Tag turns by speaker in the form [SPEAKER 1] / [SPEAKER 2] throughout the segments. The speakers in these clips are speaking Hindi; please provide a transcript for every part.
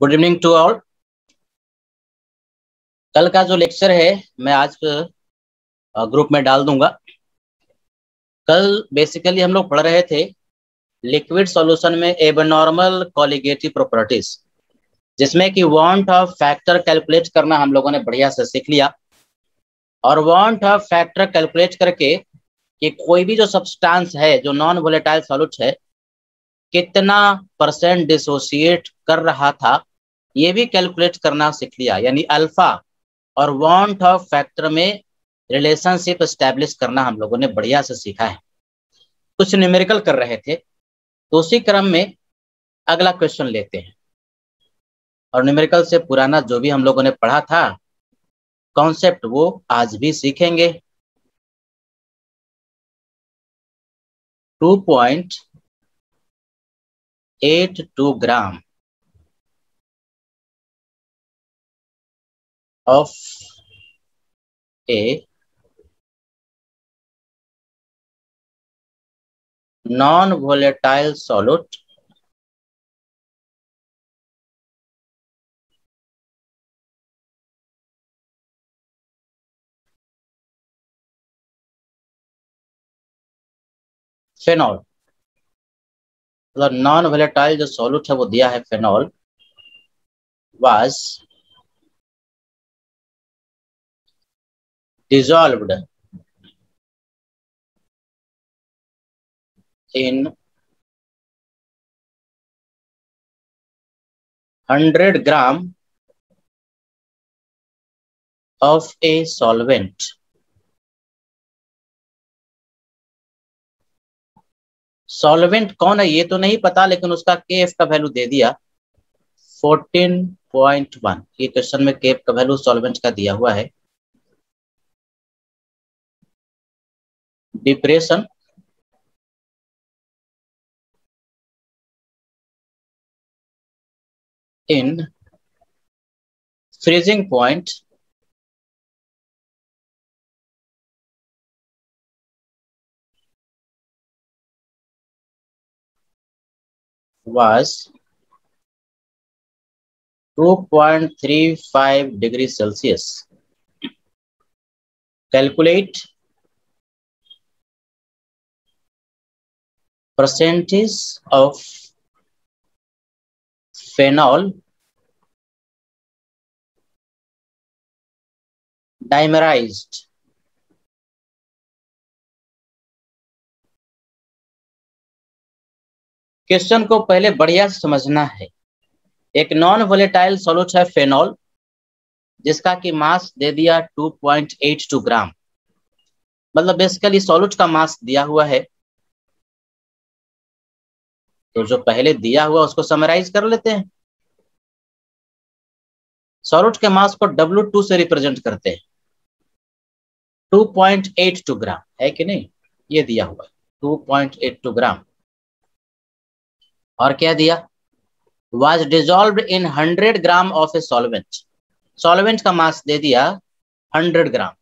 [SPEAKER 1] Good evening to all. कल का जो लेक्चर है मैं आज ग्रुप में डाल दूंगा। कल बेसिकली हम लोग पढ़ रहे थे लिक्विड सॉल्यूशन में एबनॉर्मल कॉलिगेटिव प्रॉपर्टीज, जिसमें कि वांट ऑफ फैक्टर कैलकुलेट करना हम लोगों ने बढ़िया से सीख लिया। और वांट ऑफ फैक्टर कैलकुलेट करके कि कोई भी जो सब्सटेंस है जो नॉन वोलेटाइल सॉल्यूट है कितना % डिसोसिएट कर रहा था, ये भी कैलकुलेट करना सीख लिया। यानी अल्फा और वांट ऑफ फैक्टर में रिलेशनशिप एस्टेब्लिश करना हम लोगों ने बढ़िया से सीखा है। कुछ न्यूमेरिकल कर रहे थे तो उसी क्रम में अगला क्वेश्चन लेते हैं। और न्यूमेरिकल से पुराना जो भी हम लोगों ने पढ़ा था कॉन्सेप्ट वो आज भी सीखेंगे। 2.82 ग्राम of a non-volatile solute phenol, मतलब नॉन वोलेटाइल जो सॉल्यूट है वो दिया है phenol, was dissolved in 100 gram of a solvent। Solvent कौन है ये तो नहीं पता, लेकिन उसका केएफ का वैल्यू दे दिया 14.1। ये क्वेश्चन में केएफ का वैल्यू सॉल्वेंट का दिया हुआ है। Depression in freezing point was 2.35 degree Celsius. Calculate percentage of phenol dimerized question को पहले बढ़िया से समझना है। एक नॉन वोलेटाइल सॉल्यूट है फेनॉल, जिसका कि मास दे दिया 2.82 ग्राम, मतलब बेसिकली सॉल्यूट का मास दिया हुआ है। तो जो पहले दिया हुआ उसको समराइज कर लेते हैं। सॉल्यूट के मास को W2 से रिप्रेजेंट करते हैं। 2.82 ग्राम है कि नहीं, ये दिया हुआ है 2.82 ग्राम। और क्या दिया, was dissolved in 100 gram of a solvent. Solvent का मास दे दिया 100 ग्राम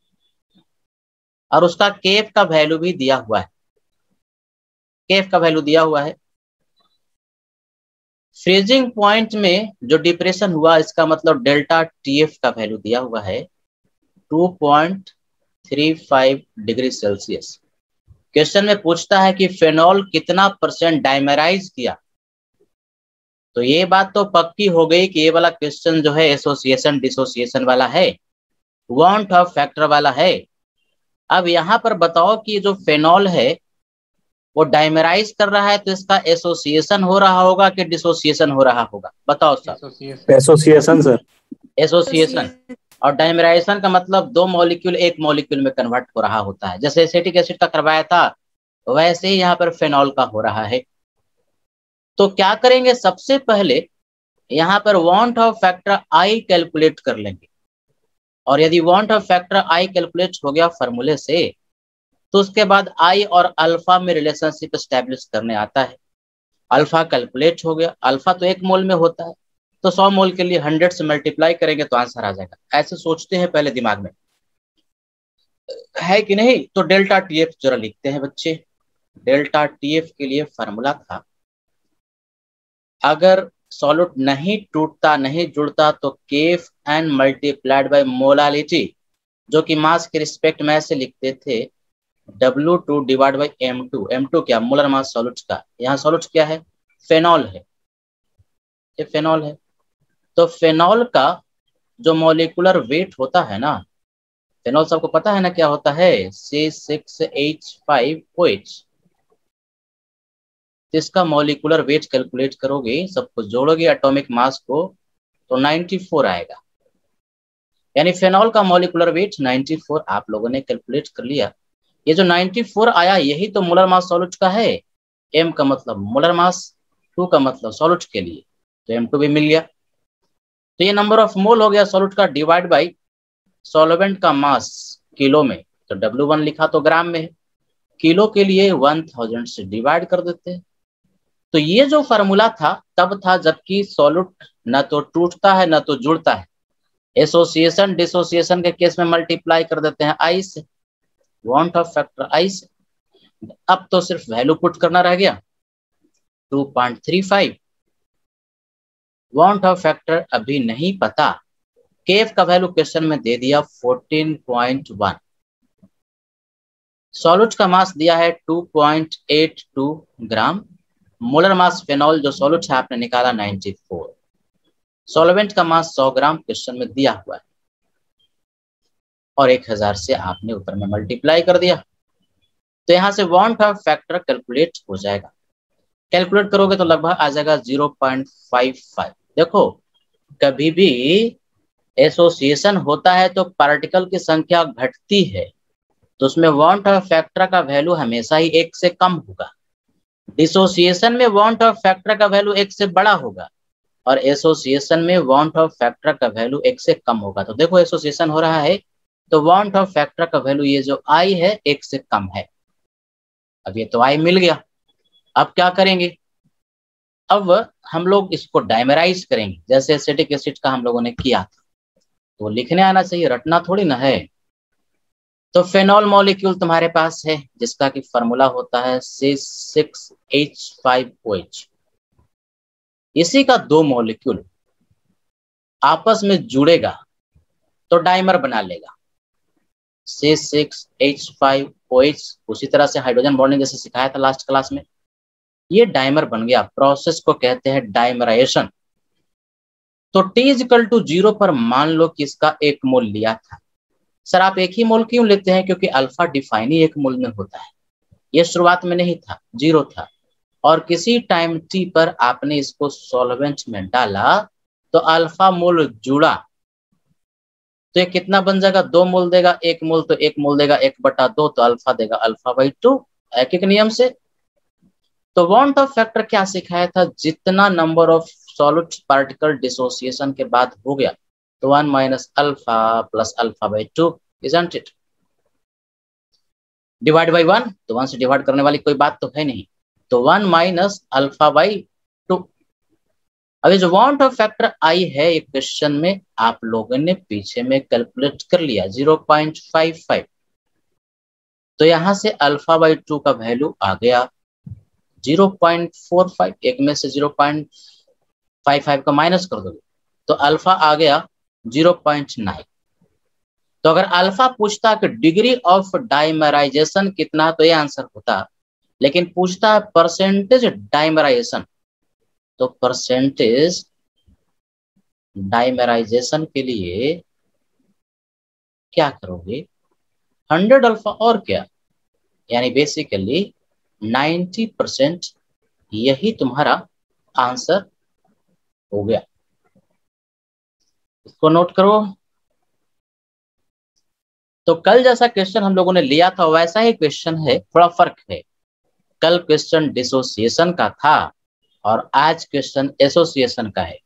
[SPEAKER 1] और उसका केएफ का वैल्यू भी दिया हुआ है। केएफ का वैल्यू दिया हुआ है। फ्रीजिंग पॉइंट में जो डिप्रेशन हुआ इसका मतलब डेल्टा टीएफ का वैल्यू दिया हुआ है 2.35 डिग्री सेल्सियस। क्वेश्चन में पूछता है कि फेनॉल कितना % डाइमराइज किया। तो ये बात तो पक्की हो गई कि ये वाला क्वेश्चन जो है एसोसिएशन डिसोसिएशन वाला है, वांट ऑफ फैक्टर वाला है। अब यहाँ पर बताओ कि जो फेनॉल है वो डाइमराइज कर रहा है तो इसका एसोसिएशन हो रहा होगा कि डिसोसिएशन हो रहा होगा, बताओ सर।
[SPEAKER 2] Association sir.
[SPEAKER 1] एसोसिएशन। और डाइमराइजेशन का मतलब दो मॉलिक्यूल एक मॉलिक्यूल में कन्वर्ट हो रहा होता है। जैसे एसिटिक एसिड का करवाया था वैसे ही यहाँ पर फेनॉल का हो रहा है। तो क्या करेंगे, सबसे पहले यहाँ पर want of factor I calculate कर लेंगे। और यदि want of factor I calculate हो गया फॉर्मूले से तो उसके बाद आई और अल्फा में रिलेशनशिप एस्टेब्लिश करने आता है। अल्फा कैलकुलेट हो गया, अल्फा तो 1 मोल में होता है तो 100 मोल के लिए 100 से मल्टीप्लाई करेंगे तो आंसर आ जाएगा। ऐसे सोचते हैं पहले दिमाग में, है कि नहीं। तो डेल्टा टीएफ जरा लिखते हैं बच्चे। डेल्टा टीएफ के लिए फॉर्मूला था, अगर सॉल्यूट नहीं टूटता, नहीं जुड़ता, तो केफ एन मल्टीप्लाइड बाय मोलालिटी, जो कि मास के रिस्पेक्ट में ऐसे लिखते थे W2 divide by M2। M2 क्या? मोलर मास सॉल्यूट का। यहाँ सॉल्यूट क्या है? फेनॉल है, ये फेनॉल है। तो फेनॉल का जो मॉलिक्यूलर वेट होता है ना, फेनॉल सबको पता है ना क्या होता है? C6H5OH। इसका मॉलिक्यूलर वेट कैलकुलेट करोगे, सब कुछ जोड़ोगे एटॉमिक मास को, तो 94 आएगा। यानी फेनॉल का मॉलिक्यूलर वेट 94 आप लोगों ने कैलकुलेट कर लिया। ये जो 94 आया, यही तो मोलर मास सॉल्यूट का है। M का मतलब मोलर मास, 2 का मतलब सॉल्यूट के लिए, तो M2 भी मिल गया। तो ये नंबर ऑफ मोल हो गया सॉल्यूट का, डिवाइड बाई सॉल्वेंट का मास किलो में, तो W1 लिखा तो ग्राम में है, किलो के लिए 1000 से डिवाइड कर देते हैं। तो ये जो फार्मूला था तब था जबकि सॉल्यूट न तो टूटता है न तो जुड़ता है। एसोसिएशन डिसोसिएशन के केस में मल्टीप्लाई कर देते हैं आई से, वांट ऑफ फैक्टर आई से। अब तो सिर्फ वैल्यू पुट करना रह गया, 2.35। वांट ऑफ फैक्टर अभी नहीं पता, केफ का वैल्यू क्वेश्चन में दे दिया 14.1। सॉल्यूट का मास दिया है 2.82 ग्राम। मोलर मास फेनॉल जो सॉल्यूट है आपने निकाला 94। सॉल्वेंट का मास 100 ग्राम क्वेश्चन में दिया हुआ है, और 1000 से आपने ऊपर में मल्टीप्लाई कर दिया, तो यहाँ से वांट ऑफ फैक्टर कैलकुलेट हो जाएगा। कैलकुलेट करोगे तो लगभग आ जाएगा 0.55। देखो, कभी भी एसोसिएशन होता है तो पार्टिकल की संख्या घटती है, तो उसमें वांट ऑफ फैक्टर का वैल्यू हमेशा ही 1 से कम होगा। डिसोसिएशन में वांट ऑफ फैक्टर का वैल्यू 1 से बड़ा होगा, और एसोसिएशन में वांट ऑफ फैक्टर का वैल्यू 1 से कम होगा। तो देखो एसोसिएशन हो रहा है तो वांट ऑफ फैक्टर का वैल्यू ये जो आई है 1 से कम है। अब ये तो आई मिल गया, अब क्या करेंगे? अब हम लोग इसको डायमराइज करेंगे, जैसे एसिटिक एसिड का हम लोगों ने किया था। तो लिखने आना चाहिए, रटना थोड़ी ना है। तो फेनॉल मॉलिक्यूल तुम्हारे पास है जिसका कि फॉर्मूला होता है C6H5OH। इसी का दो मॉलिक्यूल आपस में जुड़ेगा तो डाइमर बना लेगा, C6H5OH। उसी तरह से हाइड्रोजन बॉन्डिंग जैसे सिखाया था लास्ट क्लास में, ये डाइमर बन गया। प्रोसेस को कहते हैं डाइमराइजेशन। तो T=0 पर मान लो कि इसका 1 मोल लिया था। सर आप 1 ही मोल क्यों लेते हैं? क्योंकि अल्फा डिफाइन ही 1 मोल में होता है। ये शुरुआत में नहीं था, 0 था, और किसी टाइम T पर आपने इसको सॉल्वेंट में डाला तो अल्फा मोल जुड़ा, तो ये कितना बन जाएगा? 2 मोल देगा। 1 मोल तो 1 मोल देगा, 1/2, तो अल्फा देगा अल्फा/2, एक नियम से। तो वांट ऑफ फैक्टर क्या सिखाया था? जितना number of solute particle dissociation के बाद हो गया, तो 1 minus alpha plus alpha, isn't it? Divide by 1, तो 1 से डिवाइड करने वाली कोई बात तो है नहीं, तो 1 माइनस अल्फा/2। अभी जो वांट ऑफ फैक्टर आई है एक क्वेश्चन में आप लोगों ने पीछे में कैलकुलेट कर लिया 0.55। तो यहां से अल्फा/2 का वैल्यू आ गया 0.45। एक में से 0.55 का माइनस कर दोगे तो अल्फा आ गया 0.9। तो अगर अल्फा पूछता कि डिग्री ऑफ डाइमराइजेशन कितना, तो ये आंसर होता। लेकिन पूछता है परसेंटेज डाइमराइजेशन, तो परसेंटेज डाइमराइजेशन के लिए क्या करोगे? 100 अल्फा, और क्या? यानी बेसिकली 90%, यही तुम्हारा आंसर हो गया। इसको नोट करो। तो कल जैसा क्वेश्चन हम लोगों ने लिया था वैसा ही क्वेश्चन है, थोड़ा फर्क है। कल क्वेश्चन डिसोसिएशन का था और आज क्वेश्चन एसोसिएशन का है।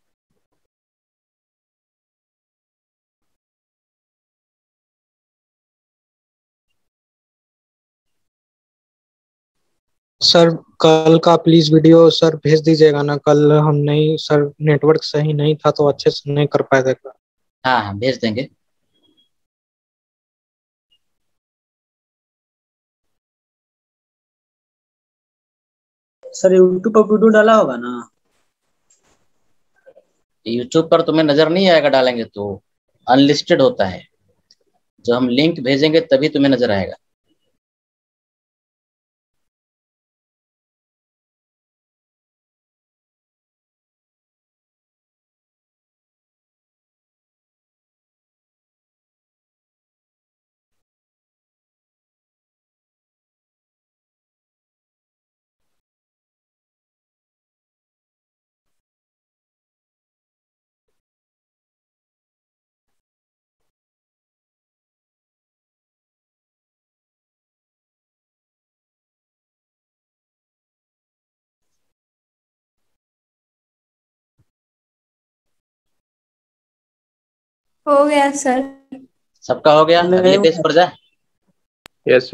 [SPEAKER 2] सर कल का प्लीज वीडियो सर भेज दीजिएगा ना, कल हम नहीं सर, नेटवर्क सही नहीं था तो अच्छे से नहीं कर पाए थे।
[SPEAKER 1] हाँ हाँ भेज देंगे।
[SPEAKER 3] सर यूट्यूब पर वीडियो डाला होगा ना?
[SPEAKER 1] यूट्यूब पर तुम्हें नजर नहीं आएगा डालेंगे तो, अनलिस्टेड होता है। जब हम लिंक भेजेंगे तभी तुम्हें नजर आएगा।
[SPEAKER 3] हो गया सर।
[SPEAKER 1] सबका हो गया, अगले पेज पर जाए।
[SPEAKER 4] यस।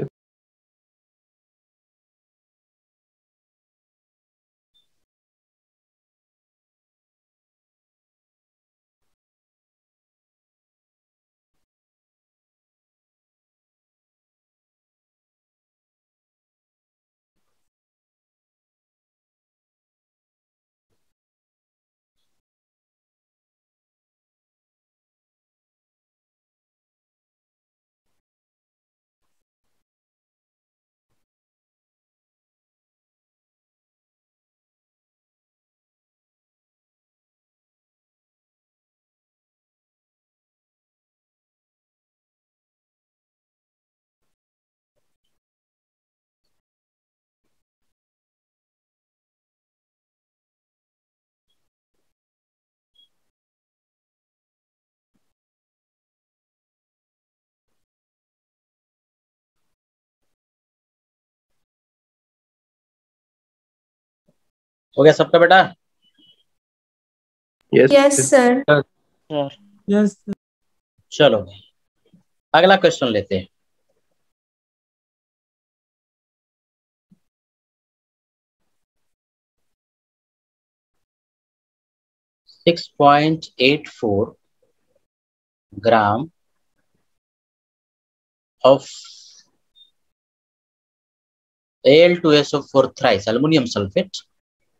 [SPEAKER 1] हो गया सबका बेटा?
[SPEAKER 3] Yes sir.
[SPEAKER 2] यस।
[SPEAKER 1] चलो अगला क्वेश्चन लेते हैं। Six 6.84 gram of Al2SO4 thrice aluminum sulfate,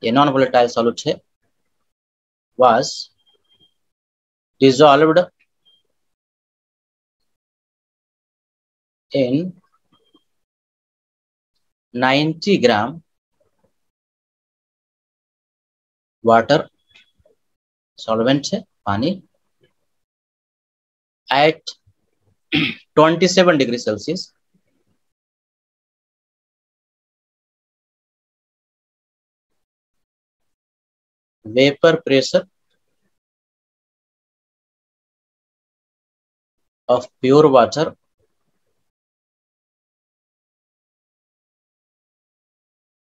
[SPEAKER 1] a non-volatile solute है, was dissolved in 90 gram water, solvent है पानी, at 27 degree Celsius, vapour pressure of pure water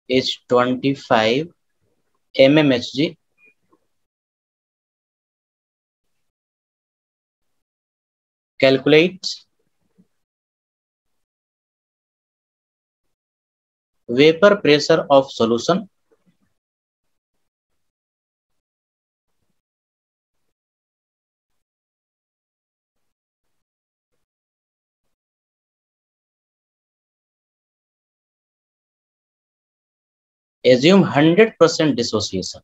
[SPEAKER 1] is 25 mmHg. Calculate vapor pressure of solution assume 100% dissociation.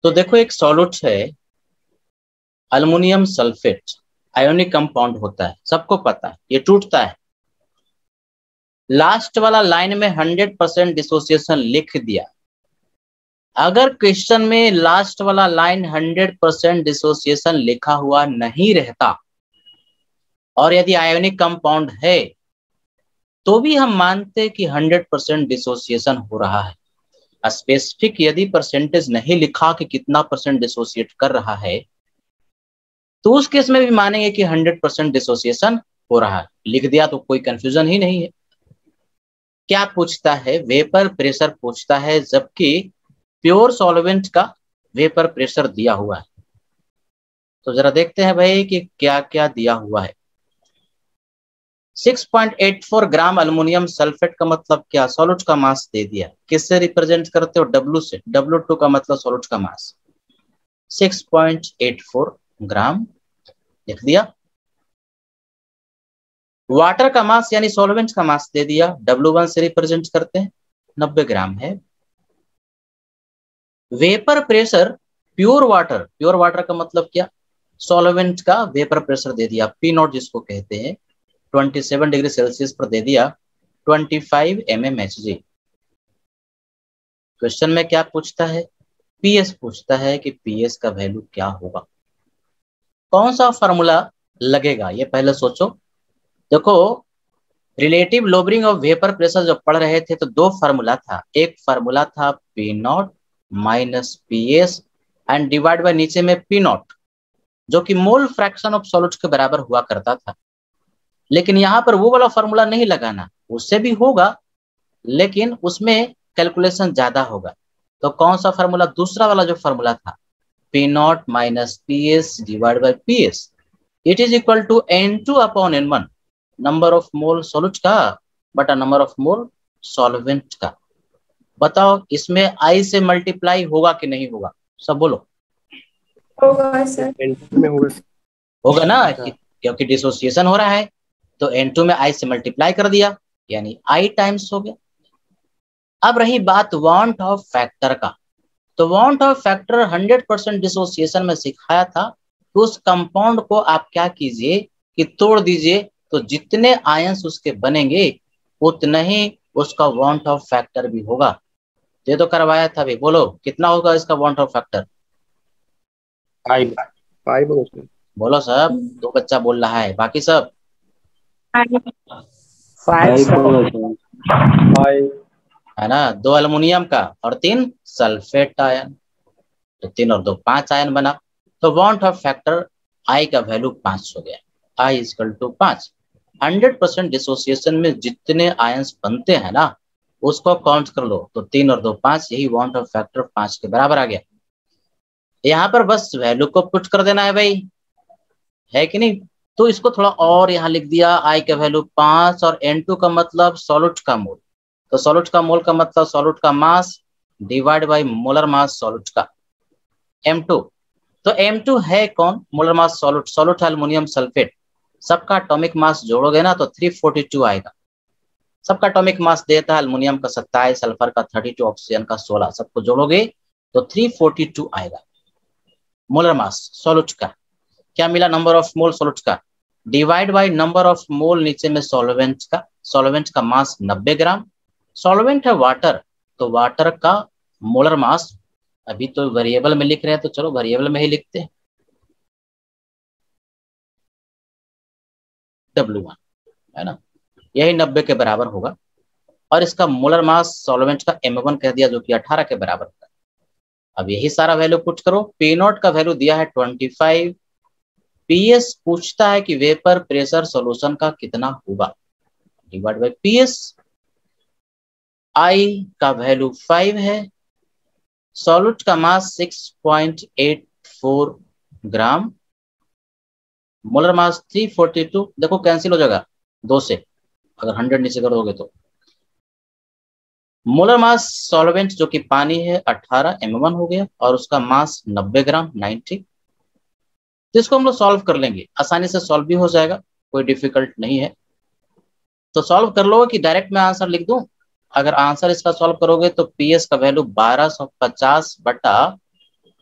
[SPEAKER 1] तो देखो एक सॉल्यूट है अल्युमिनियम सल्फेट, आयोनिक कंपाउंड होता है, सबको पता है, ये टूटता है। लास्ट वाला लाइन में 100% डिसोसिएशन लिख दिया। अगर क्वेश्चन में लास्ट वाला लाइन 100% डिसोसिएशन लिखा हुआ नहीं रहता और यदि आयोनिक कंपाउंड है तो भी हम मानते कि 100% डिसोसिएशन हो रहा है। स्पेसिफिक यदि परसेंटेज नहीं लिखा कि कितना परसेंट डिसोसिएट कर रहा है तो उस केस में भी मानेंगे कि 100% डिसोसिएशन हो रहा है। लिख दिया तो कोई कंफ्यूजन ही नहीं है। क्या पूछता है? वेपर प्रेशर पूछता है, जबकि प्योर सॉल्वेंट का वेपर प्रेशर दिया हुआ है। तो जरा देखते हैं भाई कि क्या क्या दिया हुआ है। 6.84 ग्राम अल्युमिनियम सल्फेट का मतलब क्या? सॉल्यूट का मास दे दिया। किससे रिप्रेजेंट करते हो? W से। W2 का मतलब सॉल्यूट का मास। 6.84 ग्राम लिख दिया। वाटर का मास यानी सॉल्वेंट का मास दे दिया, W1 से रिप्रेजेंट करते हैं, 90 ग्राम है। वेपर प्रेशर, प्योर वाटर का मतलब क्या, सॉल्वेंट का वेपर प्रेशर दे दिया, P0 जिसको कहते हैं, 27 डिग्री सेल्सियस पर दे दिया 25 mmHg। क्वेश्चन में क्या पूछता है, पीएस पूछता है कि पीएस का वैल्यू क्या होगा, कौन सा फॉर्मूला लगेगा, ये पहले सोचो। देखो, रिलेटिव लोबरिंग ऑफ वेपर प्रेशर जब पढ़ रहे थे तो दो फार्मूला था, एक फार्मूला था P0 minus PS and divide by नीचे में P0, जो कि मोल फ्रैक्शन ऑफ सॉलिड के बराबर हुआ करता था। लेकिन यहाँ पर वो वाला फॉर्मूला नहीं लगाना, उससे भी होगा लेकिन उसमें कैलकुलेशन ज्यादा होगा। तो कौन सा फार्मूला, दूसरा वाला जो फार्मूला था, P0 minus PS divide by PS, it is equal to N2 upon N1, number of mole solute का बटा नंबर ऑफ मोल सॉल्वेंट का। बताओ इसमें आई से मल्टीप्लाई होगा कि नहीं होगा, सब बोलो।
[SPEAKER 3] होगा सर।
[SPEAKER 4] में होगा।
[SPEAKER 1] होगा ना, क्योंकि डिसोसिएशन हो रहा है, तो N2 में आई से मल्टीप्लाई कर दिया यानी आई टाइम्स हो गया। अब रही बात वांट ऑफ फैक्टर का, तो वांट ऑफ फैक्टर 100% डिसोसिएशन में सिखाया था कि उस कंपाउंड को आप क्या कीजिए कि तोड़ दीजिए, तो जितने आयंस उसके बनेंगे उतना ही उसका वांट ऑफ फैक्टर भी होगा। ये तो करवाया था भाई, बोलो कितना होगा इसका वांट ऑफ फैक्टर,
[SPEAKER 4] 5 होगा।
[SPEAKER 1] बोलो सब, दो बच्चा बोल रहा है, बाकी सब
[SPEAKER 3] 5
[SPEAKER 1] है ना, 2 एल्युमिनियम का और 3 सल्फेट आयन, तो 3 और 2 5 आयन बना। तो वांट ऑफ फैक्टर आई का वैल्यू 5 हो गया, I is equal to 5। 100% dissociation में जितने आयंस बनते हैं ना उसको काउंट कर लो, तो 3 और 2 5, यही वांट ऑफ फैक्टर 5 के बराबर आ गया। यहाँ पर बस वैल्यू को पुट कर देना है भाई, है कि नहीं। तो इसको थोड़ा और यहाँ लिख दिया, आई का वैल्यू 5 और N2 का मतलब सॉल्यूट का मोल, तो सॉल्यूट का मोल का मतलब सॉल्यूट का mass divide by molar mass solute का, M2। तो M2 है कौन, molar mass solute, solute aluminium sulphate, सबका एटॉमिक मास जोड़ोगे ना तो 342 आएगा। सबका एटॉमिक मास देता है एल्युमिनियम का 27, सल्फर का 32, ऑक्सीजन का 16, सबको जोड़ोगे तो 342 आएगा मोलर मास सॉल्यूट का। क्या मिला, नंबर ऑफ मोल सॉल्यूट का डिवाइड बाय नंबर ऑफ मोल नीचे में सॉल्वेंट का, सॉल्वेंट का मास 90 ग्राम, सॉल्वेंट है वाटर, तो वाटर का मोलर मास, अभी तो वेरिएबल में लिख रहे हैं तो चलो वेरिएबल में ही लिखते हैं, W1 है ना, यही 90 के बराबर होगा। और इसका मोलर मास सॉल्वेंट का M1 कह दिया जो कि 18 के बराबर होगा। अब यही सारा वैल्यू पुट करो, P0 का वैल्यू दिया है 25, पीएस पूछता है कि वेपर प्रेशर सॉल्यूशन का कितना होगा, डिवाइड बाय पीएस, आई का वैल्यू 5 है, सॉल्यूट का मास 6.84 ग्राम, मोलर मास 342, देखो कैंसिल हो जाएगा 2 से, अगर 100 नीचे कर दोगे तो। मोलर मास सॉल्वेंट जो कि पानी है 18 M1 हो गया और उसका मास 90 ग्राम 90। तो इसको हम लोग सॉल्व कर लेंगे, आसानी से सॉल्व भी हो जाएगा, कोई डिफिकल्ट नहीं है। तो सॉल्व कर लोगे कि डायरेक्ट मैं आंसर लिख दूं, अगर आंसर इसका सॉल्व करोगे तो पीएस का वैल्यू 1250 बटा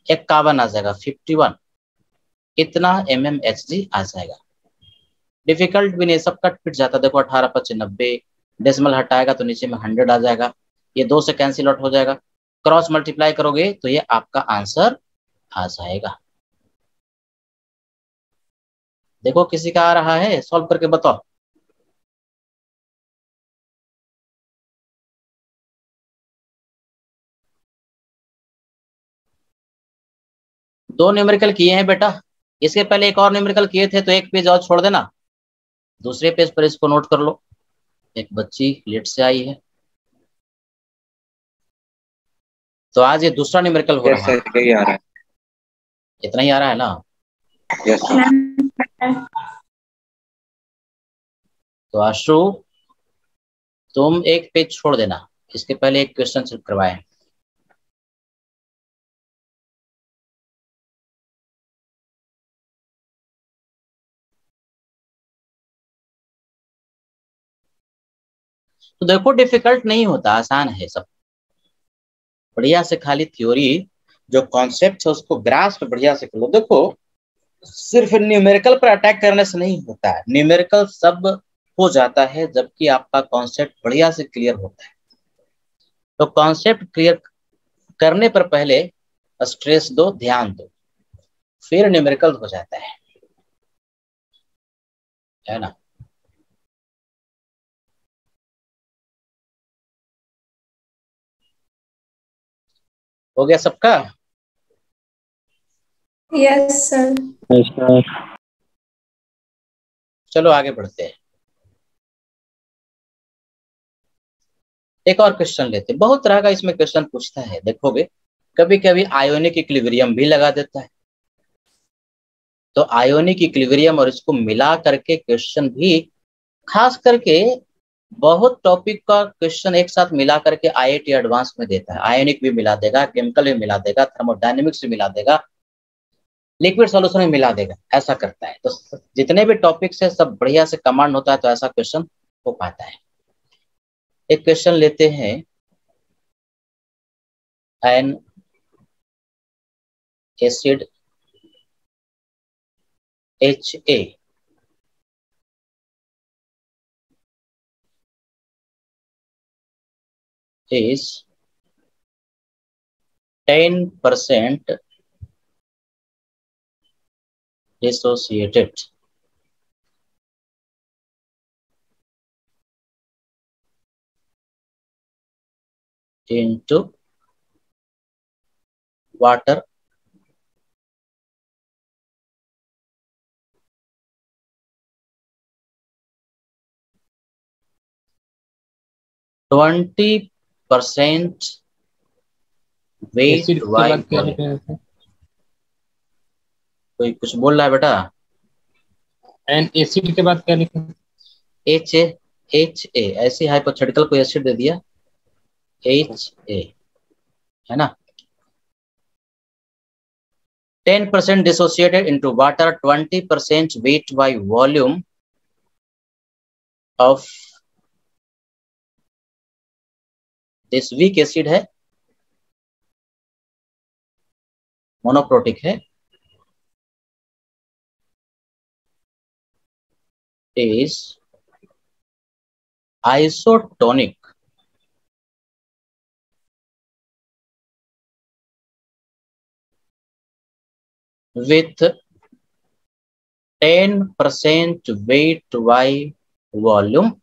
[SPEAKER 1] 51 आ जाएगा, 51, इतना mmHg आ जाएगा। डिफिकल्ट भी नहीं, सब कट फिट जाता, देखो 18 5 90, डेसिमल हटाएगा तो नीचे में 100 आ जाएगा, ये 2 से कैंसिल आउट हो जाएगा, क्रॉस मल्टीप्लाई करोगे तो ये आपका आंसर आ जाएगा। देखो किसी का आ रहा है, सॉल्व करके बताओ। दो न्यूमेरिकल किए हैं बेटा, इसके पहले एक और न्यूमेरिकल किए थे तो एक पेज और छोड़ देना, दूसरे पेज पर इसको नोट कर लो। एक बच्ची लेट से आई है, तो आज ये दूसरा न्यूमेरिकल हो रहा है,
[SPEAKER 4] यही आ रहा है।
[SPEAKER 1] इतना ही आ रहा है ना।
[SPEAKER 4] यस
[SPEAKER 1] तो आशु तुम एक पेज छोड़ देना, इसके पहले एक क्वेश्चन करवाए। तो देखो डिफिकल्ट नहीं होता, आसान है सब। बढ़िया से खाली थ्योरी जो कॉन्सेप्ट है उसको ग्रास्प बढ़िया से कर लो। देखो सिर्फ न्यूमेरिकल पर अटैक करने से नहीं होता है, न्यूमेरिकल सब हो जाता है जबकि आपका कॉन्सेप्ट बढ़िया से क्लियर होता है। तो कॉन्सेप्ट क्लियर करने पर पहले स्ट्रेस दो, ध्यान दो, फिर न्यूमेरिकल हो जाता है ना। हो गया सबका?
[SPEAKER 3] Yes sir.
[SPEAKER 1] चलो आगे बढ़ते हैं। एक और क्वेश्चन लेते हैं। बहुत तरह का इसमें क्वेश्चन पूछता है, देखोगे कभी कभी आयोनिक इक्विलिब्रियम भी लगा देता है। तो आयोनिक इक्विलिब्रियम और इसको मिला करके क्वेश्चन भी, खास करके बहुत टॉपिक का क्वेश्चन एक साथ मिला करके आईआईटी एडवांस में देता है। आयोनिक भी मिला देगा, केमिकल भी मिला देगा, थर्मोडायनेमिक्स भी मिला देगा, लिक्विड सॉल्यूशन में मिला देगा, ऐसा करता है। तो जितने भी टॉपिक्स है सब बढ़िया से कमांड होता है, तो ऐसा क्वेश्चन हो पाता है। एक क्वेश्चन लेते हैं, N acid HA is 10% dissociated into water %20 weight
[SPEAKER 5] acid के
[SPEAKER 1] y
[SPEAKER 5] बाद क्या
[SPEAKER 1] volume।
[SPEAKER 5] लिखा है?
[SPEAKER 1] कोई कुछ बोल रहा है बेटा?
[SPEAKER 5] एन एसिड के बाद क्या लिखा है?
[SPEAKER 1] HA ऐसी हाइपोथेटिकल कोई एसिड दे दिया, HA है ना। 10% dissociated into water, 20% weight by volume of this weak acid है, मोनोप्रोटिक है, is isotonic with 10% weight by volume,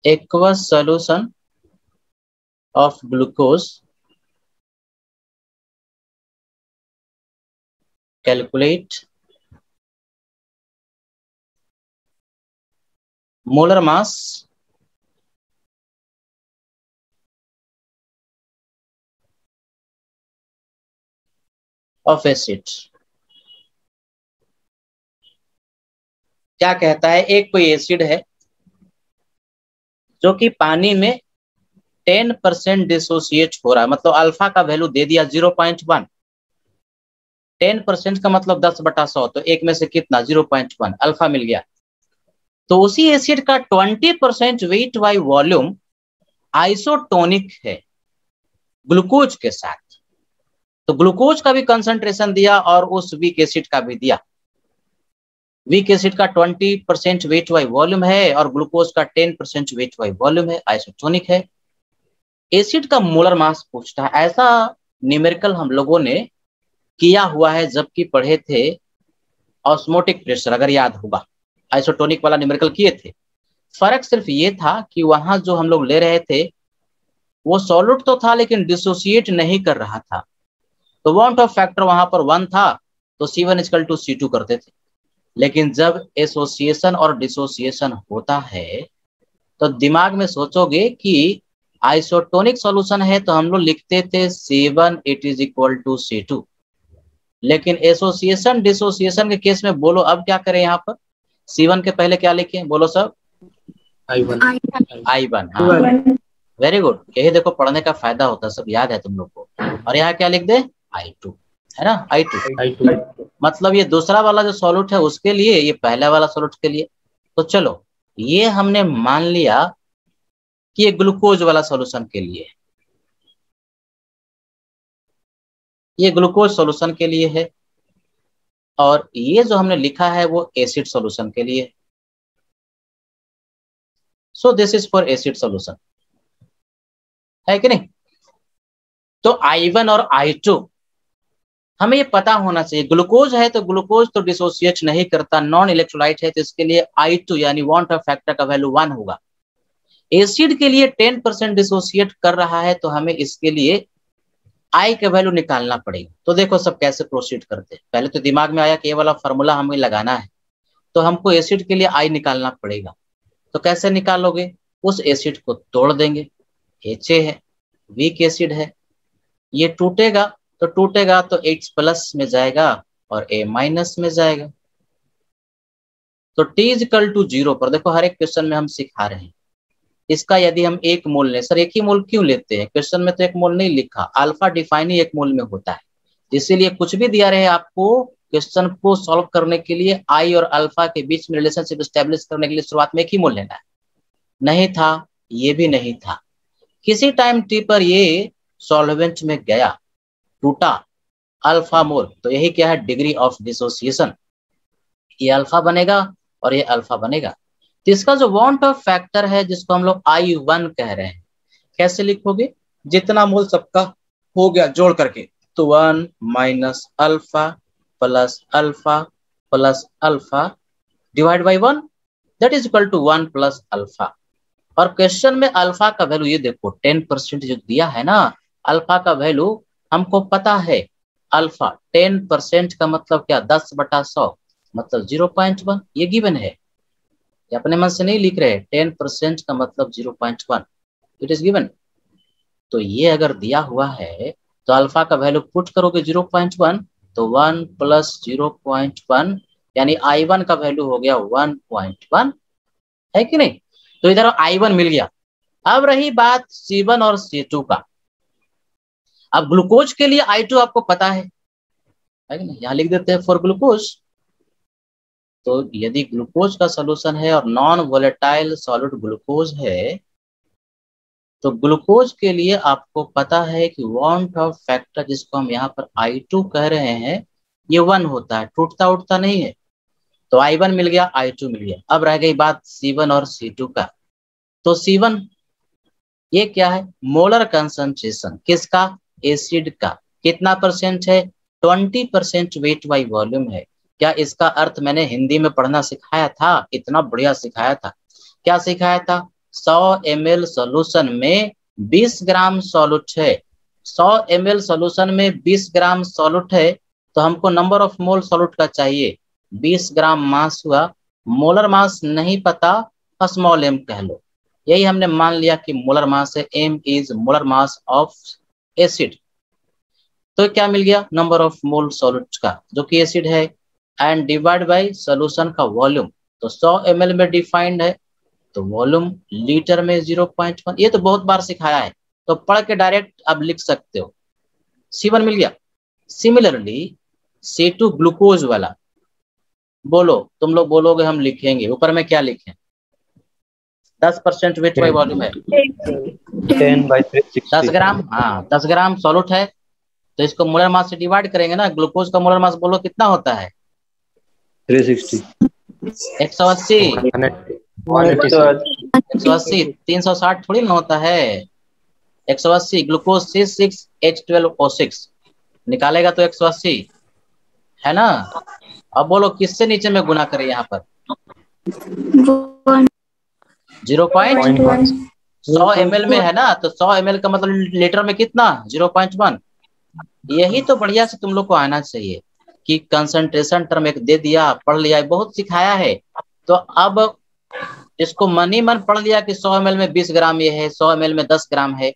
[SPEAKER 1] aqueous solution of glucose, calculate molar mass of acid। क्या कहता है, एक कोई एसिड है जो कि पानी में 10% डिसोसिएट हो रहा है, मतलब अल्फा का वैल्यू दे दिया 0.1। 10% का मतलब 10/100, तो एक में से कितना 0.1 अल्फा मिल गया। तो उसी एसिड का 20% वेट बाय वॉल्यूम आइसोटोनिक है ग्लूकोज के साथ। तो ग्लूकोज का भी कंसंट्रेशन दिया और उस वीक एसिड का भी दिया। वीक एसिड का 20% वेट बाय वॉल्यूम है और ग्लूकोज का 10% वेट बाय वॉल्यूम है, आइसोटोनिक है। एसिड का मोलर मास पूछता है। ऐसा न्यूमेरिकल हम लोगों ने किया हुआ है जबकि पढ़े थे ऑस्मोटिक प्रेशर, अगर याद होगा आइसोटोनिक वाला न्यूमेरिकल किए थे। फर्क सिर्फ ये था कि वहां जो हम लोग ले रहे थे वो सॉल्यूट तो था लेकिन डिसोसिएट नहीं कर रहा था, तो वांट ऑफ फैक्टर वहां पर 1 था, तो C1 = C2 करते थे। लेकिन जब एसोसिएशन और डिसोसिएशन होता है तो दिमाग में सोचोगे कि आइसोटोनिक सॉल्यूशन है तो हम लोग लिखते थे C1 = C2, लेकिन एसोसिएशन डिसोसिएशन के केस में बोलो अब क्या करें, यहाँ पर C1 के पहले क्या लिखें, बोलो सब?
[SPEAKER 5] I1।
[SPEAKER 1] हाँ वेरी गुड। यही देखो पढ़ने का फायदा होता है, सब याद है तुम लोग को। और यहाँ क्या लिख दे, I2 है ना, I2। मतलब ये दूसरा वाला जो सॉल्यूट है उसके लिए, ये पहला वाला सॉल्यूट के लिए। तो चलो ये हमने मान लिया कि ये ग्लूकोज वाला सॉल्यूशन के लिए है, ये ग्लूकोज सॉल्यूशन के लिए है, और ये जो हमने लिखा है वो एसिड सॉल्यूशन के लिए है। So this is for acid solution, है कि नहीं? तो I1 और I2 हमें ये पता होना चाहिए। ग्लूकोज है तो ग्लूकोज तो डिसोसिएट नहीं करता, नॉन इलेक्ट्रोलाइट है, तो इसके लिए I2 यानी वांट ऑफ फैक्टर का वैल्यू 1 होगा। एसिड के लिए 10% डिसोसिएट कर रहा है, तो हमें इसके लिए I का वैल्यू निकालना पड़ेगा। तो देखो सब कैसे प्रोसीड करते हैं। पहले तो दिमाग में आया कि ये वाला फॉर्मूला हमें लगाना है, तो हमको एसिड के लिए I निकालना पड़ेगा। तो कैसे निकालोगे? उस एसिड को तोड़ देंगे, HA है, वीक एसिड है, ये टूटेगा तो H+ में जाएगा और A- में जाएगा। तो T = 0 पर देखो हर एक क्वेश्चन में हम सिखा रहे हैं, इसका यदि हम 1 मोल लें, सर 1 ही मोल क्यों लेते हैं? क्वेश्चन में तो 1 मोल नहीं लिखा, अल्फा डिफाइन ही 1 मोल में होता है। इसीलिए कुछ भी दिया रहे आपको क्वेश्चन को सॉल्व करने के लिए I और अल्फा के बीच में रिलेशनशिप स्टैब्लिश करने के लिए शुरुआत में 1 ही मोल लेना है। नहीं था, ये भी नहीं था, किसी टाइम T पर ये सॉल्वेंट में गया, टूटा अल्फा मोल, तो यही क्या है? Degree of dissociation. ये अल्फा बनेगा और ये अल्फा बनेगा। तो इसका जो वांट ऑफ फैक्टर है जिसको हम लोग I1 कह रहे हैं, कैसे लिखोगे? जितना मोल सबका हो गया जोड़ करके, तो 1 minus alpha plus alpha plus alpha divide by 1, that is equal to 1 plus alpha. और क्वेश्चन में अल्फा का वैल्यू ये देखो 10% जो दिया है ना, अल्फा का वैल्यू हमको पता है। अल्फा 10% का मतलब क्या? 10/100 मतलब 0.1, ये गिवन है, ये अपने मन से नहीं लिख रहे। 10% का मतलब 0.1, इट इज गिवन। तो ये अगर दिया हुआ है तो अल्फा का वैल्यू पुट करोगे 0.1, तो 1 + 0.1 यानी I1 का वैल्यू हो गया 1.1, है कि नहीं? तो इधर I1 मिल गया। अब रही बात C1 और C2 का। अब ग्लूकोज के लिए I2 आपको पता है कि नहीं? यहाँ लिख देते हैं फॉर ग्लूकोज। तो यदि ग्लूकोज का सॉल्यूशन है और नॉन वोलेटाइल सॉलिड ग्लूकोज है, तो ग्लूकोज के लिए आपको पता है कि वांट ऑफ फैक्टर जिसको हम यहाँ पर I2 कह रहे हैं, ये 1 होता है, टूटता उठता नहीं है। तो I1 मिल गया, I2 मिल गया। अब रह गई बात C1 और C2 का। तो C1 ये क्या है? मोलर कंसंट्रेशन किसका? एसिड का। कितना परसेंट है? 20% वेट बाई वॉल्यूम है। क्या इसका अर्थ मैंने हिंदी में पढ़ना सिखाया था? इतना बढ़िया सिखाया था। क्या सिखाया था? 100 ml सोल्यूशन में 20 ग्राम सॉल्यूट है। 100 ml सोल्यूशन में 20 ग्राम सॉल्यूट है, तो हमको नंबर ऑफ मोल सॉल्यूट का चाहिए। 20 ग्राम मास हुआ, मोलर मास नहीं पता, स्मॉल m कह लो। यही हमने मान लिया कि मोलर मास है, m is molar mass of acid. तो क्या मिल गया? नंबर ऑफ मोल सॉल्यूट का, जो कि एसिड है, एंड डिवाइड बाय सॉल्यूशन का वॉल्यूम। तो 100 ml में डिफाइंड है, तो वॉल्यूम लीटर में 0.1। ये तो बहुत बार सिखाया है, तो पढ़ के डायरेक्ट अब लिख सकते हो। C1 मिल गया। सिमिलरली C2 ग्लूकोज वाला, बोलो, तुम लोग बोलोगे हम लिखेंगे, ऊपर में क्या लिखें? 10% वेट बाई वॉल्यूम है,
[SPEAKER 4] 10/360।
[SPEAKER 1] 10 ग्राम। हाँ 10 ग्राम सॉल्यूट है, तो इसको मोलर मास से डिवाइड करेंगे ना। ग्लूकोज का मोलर मास बोलो कितना होता है?
[SPEAKER 4] 360।
[SPEAKER 1] 180। 180, 360 थोड़ी ना होता है। 180 ग्लूकोज C6H12O6 निकालेगा तो 180 है ना। अब बोलो किससे नीचे में गुना करें? यहाँ पर 0.1। 100 ml में है ना, तो 100 ml का मतलब लीटर में कितना? 0.1। यही तो बढ़िया से तुम लोग को आना चाहिए कि कंसंट्रेशन टर्म एक दे दिया, पढ़ लिया, बहुत सिखाया है। तो अब इसको मन ही मन पढ़ लिया कि 100 ml में 20 ग्राम ये है, 100 ml में 10 ग्राम है,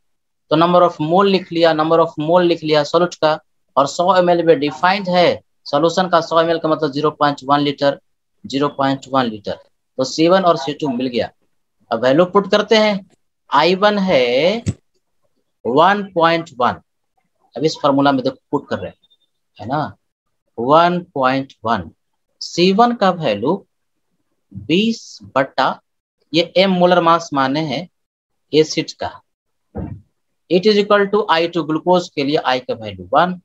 [SPEAKER 1] तो नंबर ऑफ मोल लिख लिया, नंबर ऑफ मोल लिख लिया सॉल्यूट का, और 100 ml में डिफाइंड है सॉल्यूशन का। 100 ml का मतलब 0.1 लीटर, 0.1 लीटर। तो C1 और C2 मिल गया। अब वैल्यू पुट करते हैं। I1 है 1.1, अब इस फॉर्मूला में देखो पुट कर रहे हैं, है ना, 1.1। C1 का वैल्यू 20/100 ये m मोलर मास माने हैं एसिड का। It is equal to I2 glucose के लिए I का वैल्यू 1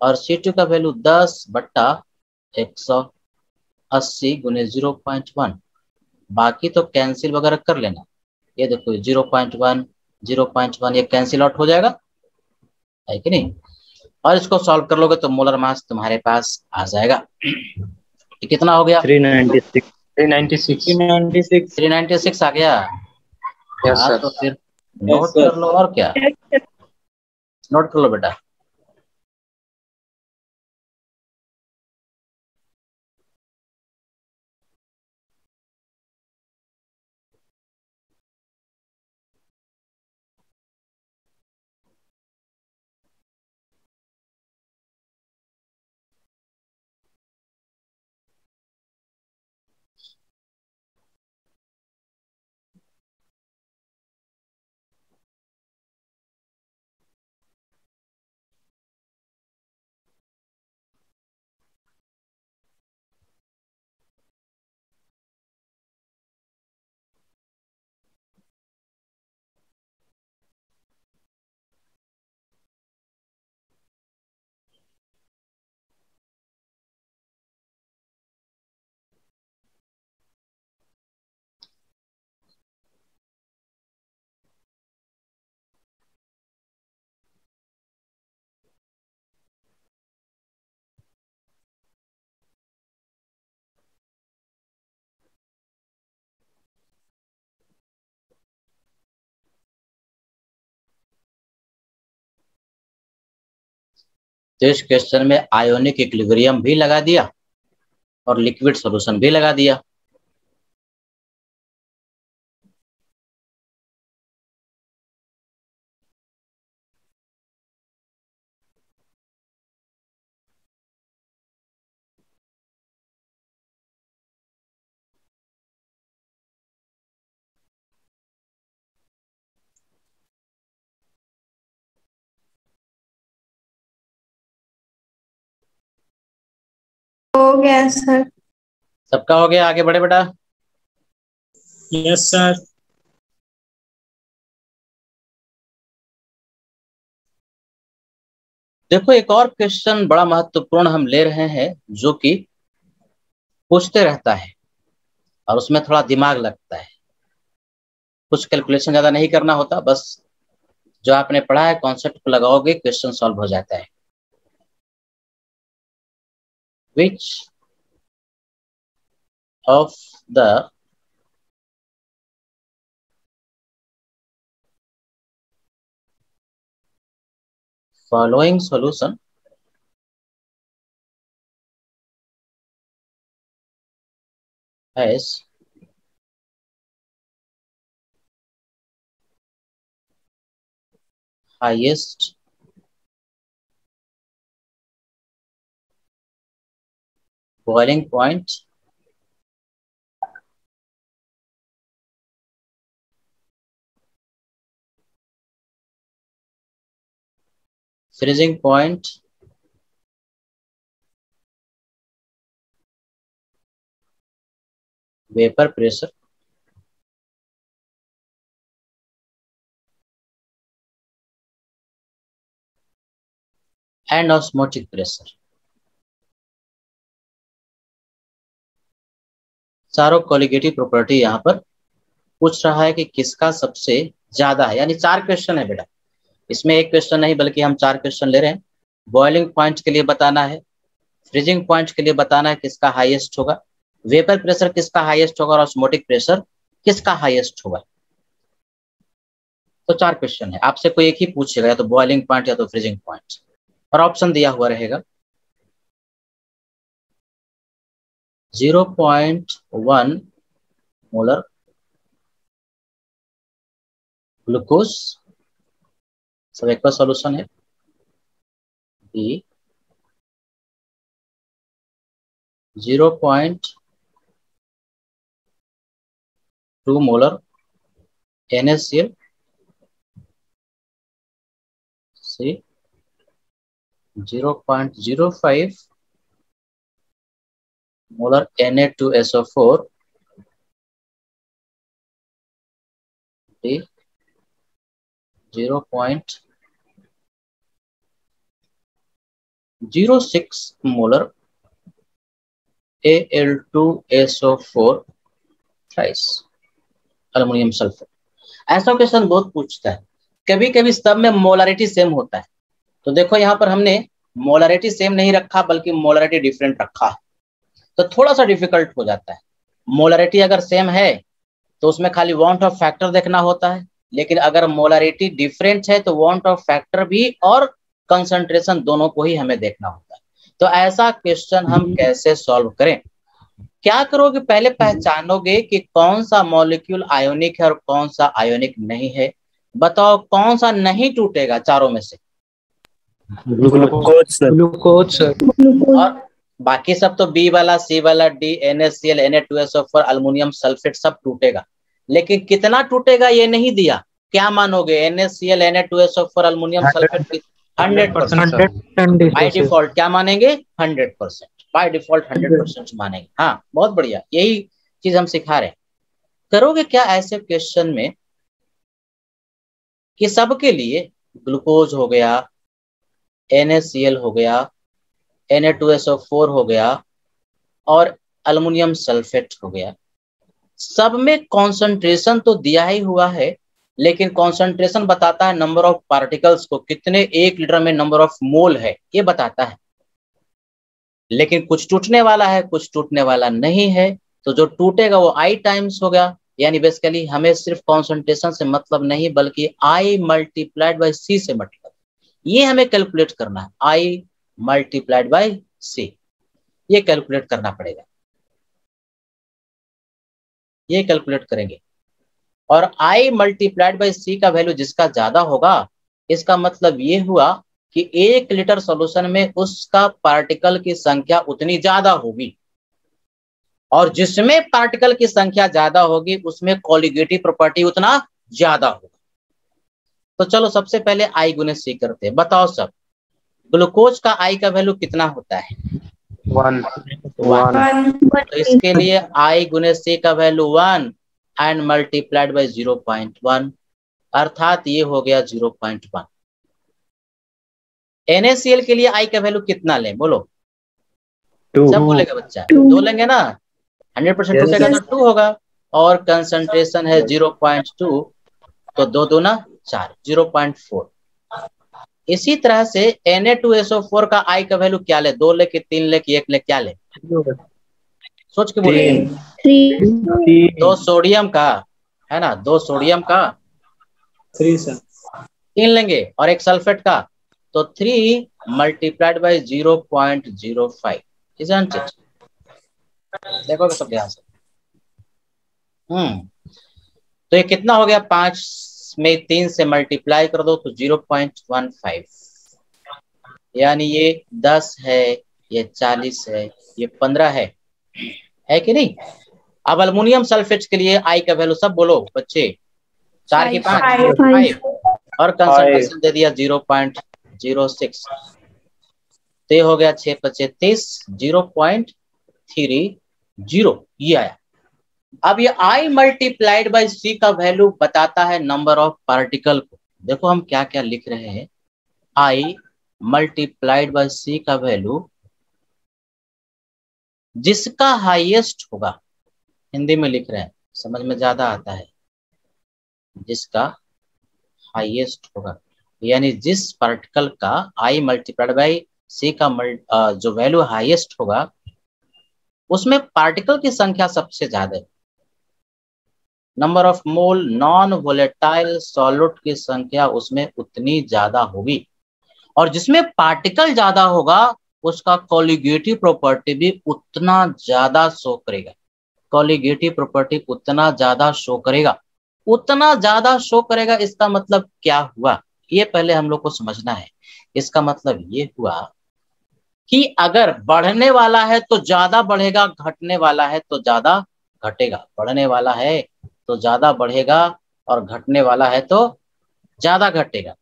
[SPEAKER 1] और C2 का वैल्यू 10/180 गुने 0.1। बाकी तो कैंसिल वगैरह कर लेना। ये देखो 0.1 0.1 ये कैंसिल आउट हो जाएगा, है कि नहीं। और इसको सॉल्व कर लोगे तो मोलर मास तुम्हारे पास आ जाएगा। कितना हो गया?
[SPEAKER 4] 396
[SPEAKER 1] 396 आ गया।
[SPEAKER 5] यस
[SPEAKER 1] हाँ
[SPEAKER 5] सर।
[SPEAKER 1] तो फिर नोट कर लो, और क्या नोट कर लो बेटा। तो इस क्वेश्चन में आयोनिक इक्विलिब्रियम भी लगा दिया और लिक्विड सॉल्यूशन भी लगा दिया।
[SPEAKER 3] हो गया सर।
[SPEAKER 1] सबका हो गया, आगे बढ़े बेटा।
[SPEAKER 5] Yes sir.
[SPEAKER 1] देखो एक और क्वेश्चन बड़ा महत्वपूर्ण हम ले रहे हैं, जो कि पूछते रहता है और उसमें थोड़ा दिमाग लगता है। कुछ कैलकुलेशन ज्यादा नहीं करना होता, बस जो आपने पढ़ा है कॉन्सेप्ट को लगाओगे क्वेश्चन सॉल्व हो जाता है। Which of the following solution has highest boiling point, freezing point, vapor pressure, and osmotic pressure। चारों कोलिगेटिव प्रॉपर्टी यहाँ पर पूछ रहा है कि किसका सबसे ज्यादा है। यानी 4 क्वेश्चन है बेटा, इसमें एक क्वेश्चन नहीं बल्कि हम 4 क्वेश्चन ले रहे हैं। बॉइलिंग पॉइंट के लिए बताना है, फ्रीजिंग पॉइंट के लिए बताना है किसका हाईएस्ट होगा, वेपर प्रेशर किसका हाईएस्ट होगा और ऑस्मोटिक प्रेशर किसका हाईएस्ट होगा। तो 4 क्वेश्चन है, आपसे कोई एक ही पूछेगा, या तो बॉइलिंग पॉइंट या तो फ्रीजिंग पॉइंट, और ऑप्शन दिया हुआ रहेगा 0.1 मोलर ग्लूकोज, सब एक सॉल्यूशन है। B 0.2 molar NaCl, C 0.05 molar Na2SO4, 0.06 molar Al2SO4 thrice aluminium sulphate. ऐसा क्वेश्चन बहुत पूछता है, कभी कभी सब में मोलारिटी सेम होता है। तो देखो यहाँ पर हमने मोलारिटी सेम नहीं रखा बल्कि मोलारिटी डिफरेंट रखा है, तो थोड़ा सा डिफिकल्ट हो जाता है। मोलारिटी अगर सेम है तो उसमें खाली वांट ऑफ फैक्टर देखना होता है, लेकिन अगर मोलारिटी डिफरेंट है तो वांट ऑफ फैक्टर भी और कंसंट्रेशन दोनों को ही हमें देखना होता है। तो ऐसा क्वेश्चन हम कैसे सॉल्व करें? क्या करोगे, पहले पहचानोगे कि कौन सा मॉलिक्यूल आयोनिक है और कौन सा आयोनिक नहीं है। बताओ कौन सा नहीं टूटेगा चारों में से?
[SPEAKER 4] Glucose sir.
[SPEAKER 2] Glucose sir.
[SPEAKER 1] और बाकी सब तो बी वाला, सी वाला, D, NaCl, Na2SO4, aluminium sulphate सब टूटेगा, लेकिन कितना टूटेगा ये नहीं दिया। क्या मानोगे? NaCl, Na2SO4, aluminium sulphate 100% by default क्या मानेंगे? 100% बाय डिफॉल्ट 100% मानेंगे। हाँ बहुत बढ़िया, यही चीज हम सिखा रहे हैं। करोगे क्या ऐसे क्वेश्चन में कि सबके लिए ग्लूकोज हो गया, NaCl हो गया, Na2SO4 हो गया और अल्युमिनियम सल्फेट हो गया, सब में कॉन्सेंट्रेशन तो दिया ही हुआ है, लेकिन कॉन्सेंट्रेशन बताता है नंबर ऑफ पार्टिकल्स को, कितने 1 लीटर में नंबर ऑफ मोल है ये बताता है। लेकिन कुछ टूटने वाला है, कुछ टूटने वाला नहीं है, तो जो टूटेगा वो I टाइम्स होगा। यानी बेसिकली हमें सिर्फ कॉन्सेंट्रेशन से मतलब नहीं बल्कि I मल्टीप्लाइड बाई C से मतलब, ये हमें कैलकुलेट करना है। I मल्टीप्लाइड बाई C, ये कैलकुलेट करना पड़ेगा, ये कैलकुलेट करेंगे। और I मल्टीप्लाइड बाई C का वैल्यू जिसका ज्यादा होगा, इसका मतलब ये हुआ कि 1 लीटर सॉल्यूशन में उसका पार्टिकल की संख्या उतनी ज्यादा होगी, और जिसमें पार्टिकल की संख्या ज्यादा होगी उसमें कॉलिगेटिव प्रॉपर्टी उतना ज्यादा होगा। तो चलो सबसे पहले I गुने C करते हैं। बताओ सब, ग्लूकोज का I का वैल्यू कितना होता है?
[SPEAKER 5] 1।
[SPEAKER 1] तो इसके लिए I गुने C का वैल्यू 1 एंड मल्टीप्लाइड बाई 0.1, अर्थात ये हो गया 0.1। NaCl के लिए I का वैल्यू कितना लें बोलो?
[SPEAKER 4] 2।
[SPEAKER 1] सब बोलेगा बच्चा, 2 लेंगे ना, 100% टूटेगा तो 2 होगा, और कंसंट्रेशन है 0.2, तो 2 दूना 4, 0.4। इसी तरह से Na2SO4 का I का वैल्यू क्या ले? 2 ले कि 3 ले कि 1 ले, क्या ले? सोच के बोले। 2 सोडियम का है ना, 2 सोडियम का
[SPEAKER 6] 3 सर,
[SPEAKER 1] 3 लेंगे और 1 सल्फेट का, तो 3 मल्टीप्लाइड बाई 0.05, isn't it? देखो सब ध्यान से। तो ये कितना हो गया? 5 में 3 से मल्टीप्लाई कर दो तो 0.15, यानी ये 10 है, ये 40 है, ये 15 है कि नहीं? अब अल्युमिनियम सल्फेट के लिए I का वैल्यू सब बोलो बच्चे, 4 की 5 और कंसंट्रेशन दे दिया 0.06, तो ये हो गया 6 × 30, 0.30 ये आया। अब ये I मल्टीप्लाइड बाई C का वैल्यू बताता है नंबर ऑफ पार्टिकल को। देखो हम क्या क्या लिख रहे हैं, I मल्टीप्लाइड बाई C का वैल्यू जिसका हाईएस्ट होगा, हिंदी में लिख रहे हैं समझ में ज्यादा आता है, जिसका हाईएस्ट होगा, यानी जिस पार्टिकल का I मल्टीप्लाइड बाई C का जो वैल्यू हाईएस्ट होगा उसमें पार्टिकल की संख्या सबसे ज्यादा है। Number of mole non volatile solute की संख्या उसमें उतनी ज्यादा होगी, और जिसमें पार्टिकल ज्यादा होगा उसका कॉलिगेटिव प्रॉपर्टी भी उतना ज्यादा शो करेगा। कॉलिगेटिव प्रॉपर्टी उतना ज्यादा शो करेगा, उतना ज्यादा शो करेगा। इसका मतलब क्या हुआ ये पहले हम लोग को समझना है। इसका मतलब ये हुआ कि अगर बढ़ने वाला है तो ज्यादा बढ़ेगा, घटने वाला है तो ज्यादा घटेगा। बढ़ने वाला है तो ज्यादा बढ़ेगा और घटने वाला है तो ज्यादा घटेगा।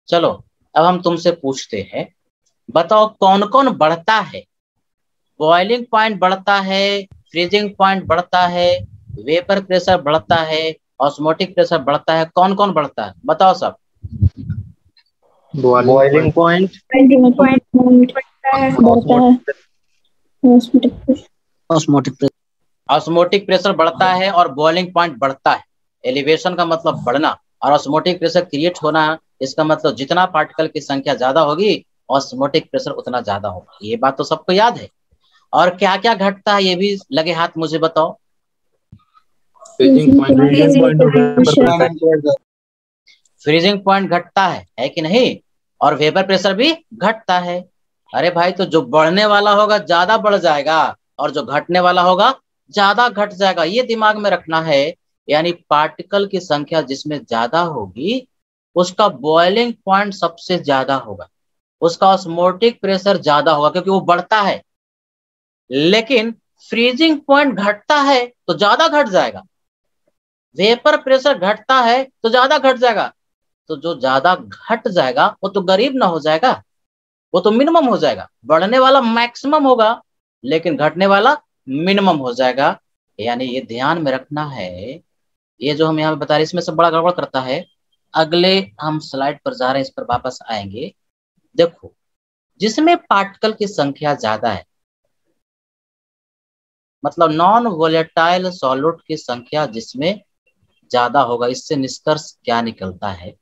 [SPEAKER 1] चलो अब हम तुमसे पूछते हैं, बताओ कौन कौन बढ़ता है? बॉइलिंग पॉइंट बढ़ता है, फ्रीजिंग पॉइंट बढ़ता है, वेपर प्रेशर बढ़ता है, ऑस्मोटिक प्रेशर बढ़ता है, कौन कौन बढ़ता है बताओ सब।
[SPEAKER 4] बॉइलिंग पॉइंट,
[SPEAKER 1] ऑस्मोटिक प्रेशर बढ़ता है और बॉइलिंग पॉइंट बढ़ता है। एलिवेशन का मतलब बढ़ना और ऑस्मोटिक प्रेशर क्रिएट होना, इसका मतलब जितना पार्टिकल की संख्या ज्यादा होगी ऑस्मोटिक प्रेशर उतना ज्यादा होगा। ये बात तो सबको याद है। और क्या क्या घटता है ये भी लगे हाथ मुझे बताओ।
[SPEAKER 5] फ्रीजिंग पॉइंट,
[SPEAKER 1] फ्रीजिंग पॉइंट घटता है कि नहीं, और वेपर प्रेशर भी घटता है। अरे भाई तो जो बढ़ने वाला होगा ज्यादा बढ़ जाएगा और जो घटने वाला होगा ज्यादा घट जाएगा, ये दिमाग में रखना है। यानी पार्टिकल की संख्या जिसमें ज्यादा होगी उसका बॉइलिंग पॉइंट सबसे ज्यादा होगा, उसका ऑस्मोटिक प्रेशर ज्यादा होगा क्योंकि वो बढ़ता है। लेकिन फ्रीजिंग पॉइंट घटता है तो ज्यादा घट जाएगा, वेपर प्रेशर घटता है तो ज्यादा घट जाएगा। तो जो ज्यादा घट जाएगा वो तो गरीब ना हो जाएगा, वो तो मिनिमम हो जाएगा। बढ़ने वाला मैक्सिमम होगा लेकिन घटने वाला मिनिमम हो जाएगा। यानी ये ध्यान में रखना है। ये जो हम यहाँ पे बता रहे हैं इसमें सब बड़ा गड़बड़ करता है। अगले हम स्लाइड पर जा रहे हैं, इस पर वापस आएंगे। देखो जिसमें पार्टिकल की संख्या ज्यादा है, मतलब नॉन वोलेटाइल सॉल्यूट की संख्या जिसमें ज्यादा होगा, इससे निष्कर्ष क्या निकलता है।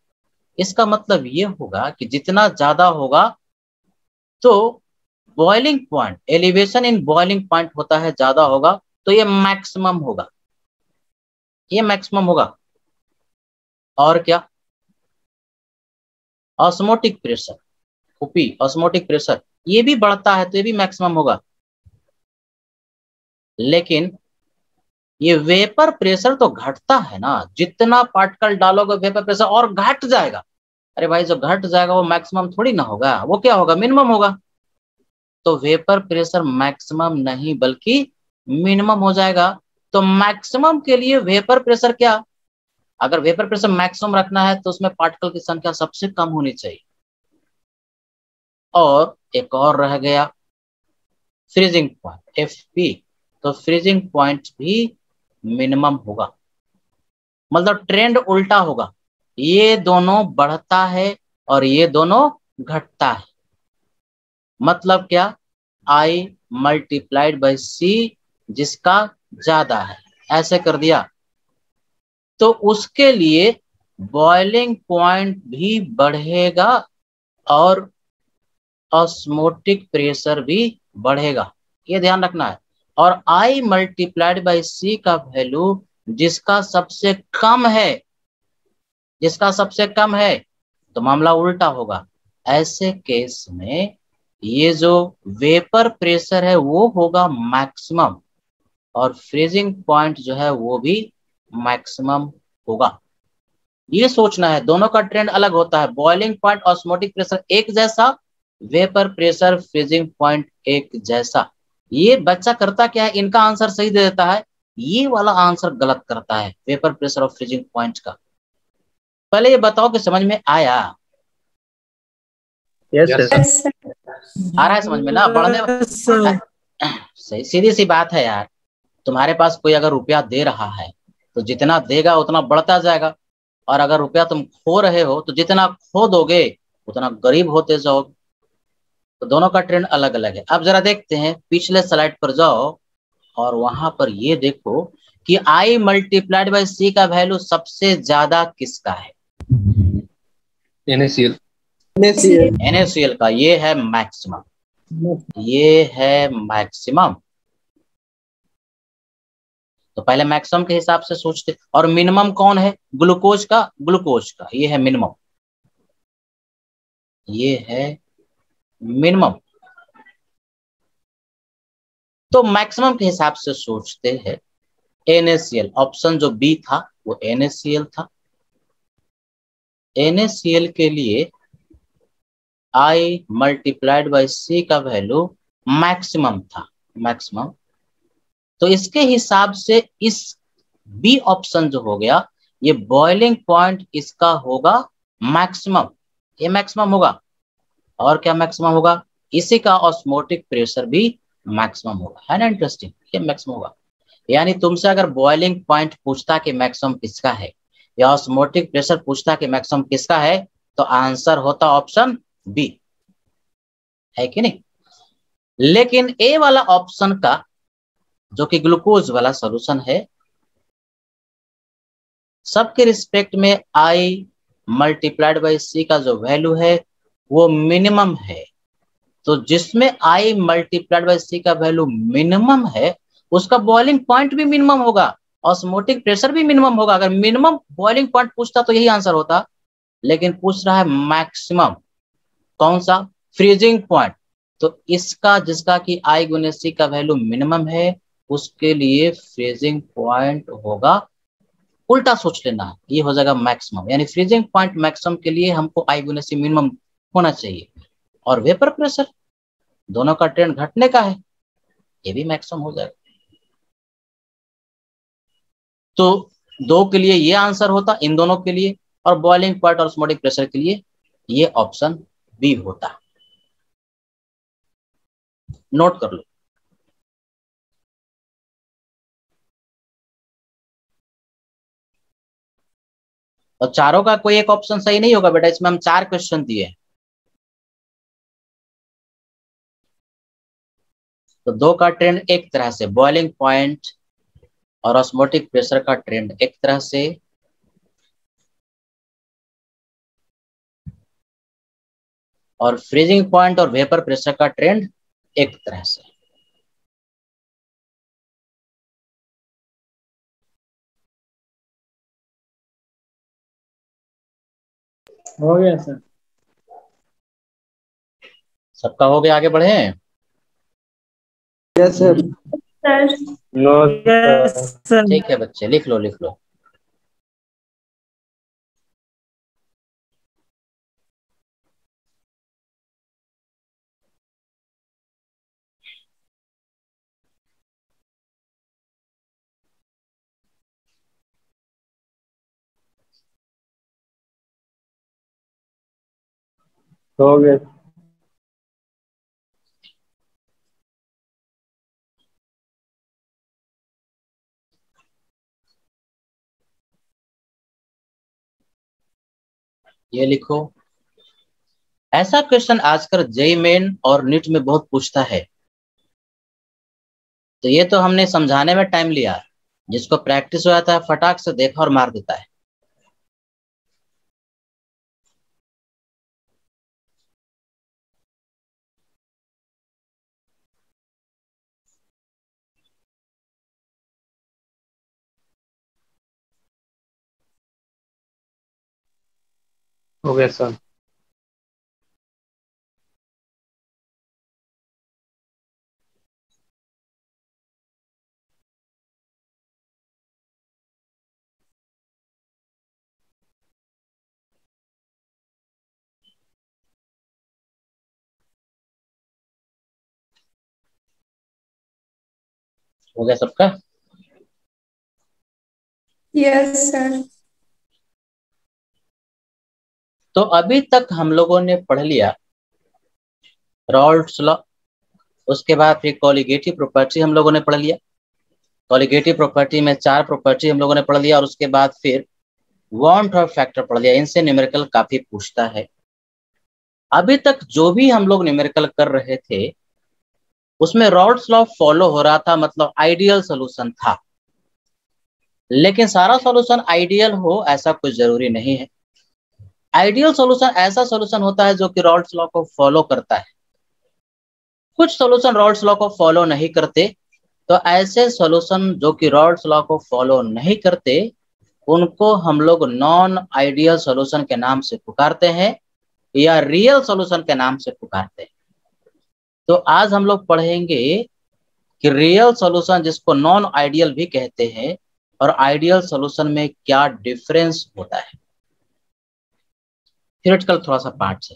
[SPEAKER 1] इसका मतलब ये होगा कि जितना ज्यादा होगा तो boiling point, elevation in boiling point होता है ज्यादा होगा तो ये मैक्सिमम होगा, ये मैक्सिमम होगा। और क्या, ऑस्मोटिक प्रेशर, ऑस्मोटिक प्रेशर ये भी बढ़ता है तो ये भी मैक्सिमम होगा। लेकिन ये वेपर प्रेशर तो घटता है ना, जितना पार्टिकल डालोगे वेपर प्रेशर और घट जाएगा। अरे भाई जो घट जाएगा वो मैक्सिमम थोड़ी ना होगा, वो क्या होगा, मिनिमम होगा। तो वेपर प्रेशर मैक्सिमम नहीं बल्कि मिनिमम हो जाएगा। तो मैक्सिमम के लिए वेपर प्रेशर क्या, अगर वेपर प्रेशर मैक्सिमम रखना है तो उसमें पार्टिकल की संख्या सबसे कम होनी चाहिए। और एक और रह गया फ्रीजिंग पॉइंट एफपी, तो फ्रीजिंग पॉइंट भी मिनिमम होगा, मतलब ट्रेंड उल्टा होगा। ये दोनों बढ़ता है और ये दोनों घटता है। मतलब क्या, I मल्टीप्लाइड बाई C जिसका ज्यादा है, ऐसे कर दिया तो उसके लिए बॉइलिंग पॉइंट भी बढ़ेगा और ऑस्मोटिक प्रेशर भी बढ़ेगा, ये ध्यान रखना है। और I मल्टीप्लाइड बाई C का वैल्यू जिसका सबसे कम है, जिसका सबसे कम है तो मामला उल्टा होगा। ऐसे केस में ये जो वेपर प्रेशर है वो होगा मैक्सिमम और फ्रीजिंग पॉइंट जो है वो भी मैक्सिमम होगा। ये सोचना है, दोनों का ट्रेंड अलग होता है। बॉइलिंग पॉइंट ऑस्मोटिक प्रेशर एक जैसा, वेपर प्रेशर फ्रीजिंग पॉइंट एक जैसा। ये बच्चा करता क्या है, इनका आंसर सही दे देता है, ये वाला आंसर गलत करता है वेपर प्रेशर और फ्रीजिंग पॉइंट का। पहले ये बताओ कि समझ में आया?
[SPEAKER 4] यस सर,
[SPEAKER 1] आ रहा है समझ में ना? बढ़ने सही, सीधी सी बात है यार। तुम्हारे पास कोई अगर रुपया दे रहा है तो जितना देगा उतना बढ़ता जाएगा, और अगर रुपया तुम खो रहे हो तो जितना खो दोगे उतना गरीब होते जाओगे। तो दोनों का ट्रेंड अलग अलग है। अब जरा देखते हैं, पिछले स्लाइड पर जाओ और वहां पर ये देखो कि I मल्टीप्लाइड बाई C का वैल्यू सबसे ज्यादा किसका है?
[SPEAKER 5] NaCl,
[SPEAKER 1] NaCl का। ये है मैक्सिमम, ये है मैक्सिमम। तो पहले मैक्सिमम के हिसाब से सोचते। और मिनिमम कौन है? ग्लूकोज का, ग्लूकोज का ये है मिनिमम, ये है मिनिमम। तो मैक्सिमम के हिसाब से सोचते हैं। NaCl ऑप्शन जो बी था वो NaCl था। NaCl के लिए I मल्टीप्लाइड बाई C का वैल्यू मैक्सिमम था, मैक्सिमम। तो इसके हिसाब से इस बी ऑप्शन जो हो गया ये बॉइलिंग पॉइंट इसका होगा मैक्सिमम, ये मैक्सिमम होगा। और क्या मैक्सिमम होगा? इसी का ऑस्मोटिक प्रेशर भी मैक्सिमम होगा, है ना? इंटरेस्टिंग, ये मैक्सिमम होगा। यानी तुमसे अगर बॉइलिंग पॉइंट पूछता कि मैक्सिमम किसका है या ऑस्मोटिक प्रेशर पूछता कि मैक्सिमम किसका है, तो आंसर होता ऑप्शन बी, है कि नहीं। लेकिन ए वाला ऑप्शन का जो कि ग्लूकोज वाला सॉल्यूशन है, सबके रिस्पेक्ट में आई मल्टीप्लाइड बाई सी का जो वैल्यू है वो मिनिमम है। तो जिसमें आई मल्टीप्लाइड बाई सी का वैल्यू मिनिमम है उसका बॉइलिंग पॉइंट भी मिनिमम होगा, ऑस्मोटिक प्रेशर भी मिनिमम होगा। अगर मिनिमम बॉइलिंग पॉइंट पूछता तो यही आंसर होता, लेकिन पूछ रहा है मैक्सिमम, कौन सा, फ्रीजिंग पॉइंट। तो इसका जिसका कि आई गुने सी का वैल्यू मिनिमम है उसके लिए फ्रीजिंग पॉइंट होगा, उल्टा सोच लेना, ये हो जाएगा मैक्सिमम। यानी फ्रीजिंग पॉइंट मैक्सिमम के लिए हमको आई गुने सी मिनिमम होना चाहिए, और वेपर प्रेशर दोनों का ट्रेंड घटने का है, ये भी मैक्सिमम हो जाएगा। तो दो के लिए ये आंसर होता इन दोनों के लिए, और बॉइलिंग पॉइंट और ऑस्मोटिक प्रेशर के लिए ये ऑप्शन बी होता। नोट कर लो। और चारों का कोई एक ऑप्शन सही नहीं होगा बेटा, इसमें हम 4 क्वेश्चन दिए हैं। तो दो का ट्रेंड एक तरह से, बॉइलिंग पॉइंट और ऑस्मोटिक प्रेशर का ट्रेंड एक तरह से, और फ्रीजिंग पॉइंट और वेपर प्रेशर का ट्रेंड एक तरह से।
[SPEAKER 6] हो गया सर।
[SPEAKER 1] सबका हो गया, आगे बढ़े।
[SPEAKER 4] Yes sir.
[SPEAKER 3] Sir
[SPEAKER 4] no sir.
[SPEAKER 1] ठीक है बच्चे, लिख लो लिख लो।
[SPEAKER 4] हो गया।
[SPEAKER 1] ये लिखो। ऐसा क्वेश्चन आजकल जेईई मेन और नीट में बहुत पूछता है, तो ये तो हमने समझाने में टाइम लिया, जिसको प्रैक्टिस हो जाता है फटाक से देखा और मार देता है।
[SPEAKER 5] हो गया सर।
[SPEAKER 1] हो गया सबका।
[SPEAKER 3] Yes sir.
[SPEAKER 1] तो अभी तक हम लोगों ने पढ़ लिया रॉल्ड्स लॉ, उसके बाद फिर कॉलिगेटिव प्रॉपर्टी हम लोगों ने पढ़ लिया। कॉलिगेटिव प्रॉपर्टी में 4 प्रॉपर्टी हम लोगों ने पढ़ लिया, और उसके बाद फिर वांट और फैक्टर पढ़ लिया। इनसे न्यूमेरिकल काफी पूछता है। अभी तक जो भी हम लोग न्यूमेरिकल कर रहे थे उसमें रॉल्ड्स लॉ फॉलो हो रहा था, मतलब आइडियल सोल्यूशन था। लेकिन सारा सॉल्यूशन आइडियल हो ऐसा कुछ जरूरी नहीं है। आइडियल सॉल्यूशन ऐसा सॉल्यूशन होता है जो कि रॉल्ड्स लॉ को फॉलो करता है। कुछ सॉल्यूशन रॉल्ड्स लॉ को फॉलो नहीं करते, तो ऐसे सॉल्यूशन जो कि रॉल्ड्स लॉ को फॉलो नहीं करते उनको हम लोग नॉन आइडियल सॉल्यूशन के नाम से पुकारते हैं या रियल सॉल्यूशन के नाम से पुकारते हैं। तो आज हम लोग पढ़ेंगे कि रियल सॉल्यूशन जिसको नॉन आइडियल भी कहते हैं और आइडियल सॉल्यूशन में क्या डिफरेंस होता है। थ्योरेटिकल थोड़ा सा पार्ट है,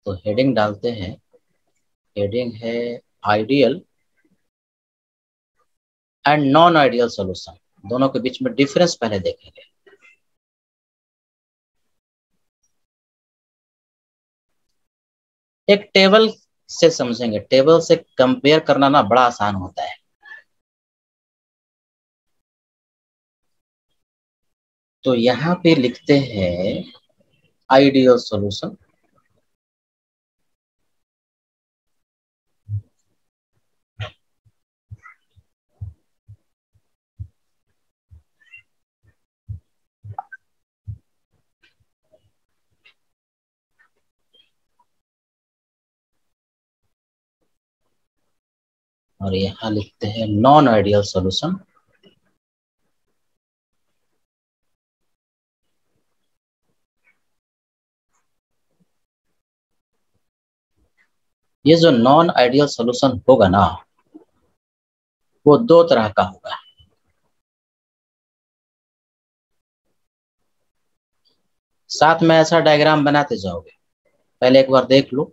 [SPEAKER 1] तो हेडिंग डालते हैं। हेडिंग है ideal and non ideal solution, दोनों के बीच में डिफरेंस पहले देखेंगे। एक टेबल से समझेंगे। टेबल से कंपेयर करना ना बड़ा आसान होता है। तो यहाँ पे लिखते हैं आइडियल सॉल्यूशन। और यहाँ लिखते हैं नॉन आइडियल सॉल्यूशन। ये जो नॉन आइडियल सॉल्यूशन होगा ना, वो दो तरह का होगा। साथ में ऐसा डायग्राम बनाते जाओगे। पहले एक बार देख लो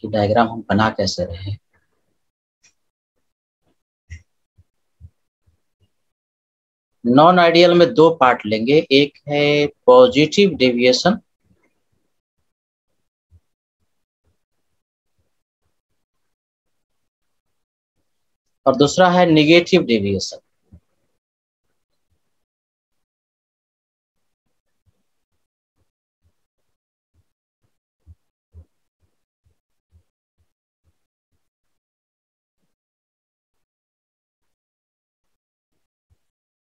[SPEAKER 1] कि डायग्राम हम बना कैसे रहे। नॉन आइडियल में दो पार्ट लेंगे, एक है पॉजिटिव डेविएशन और दूसरा है नेगेटिव डेविएशन।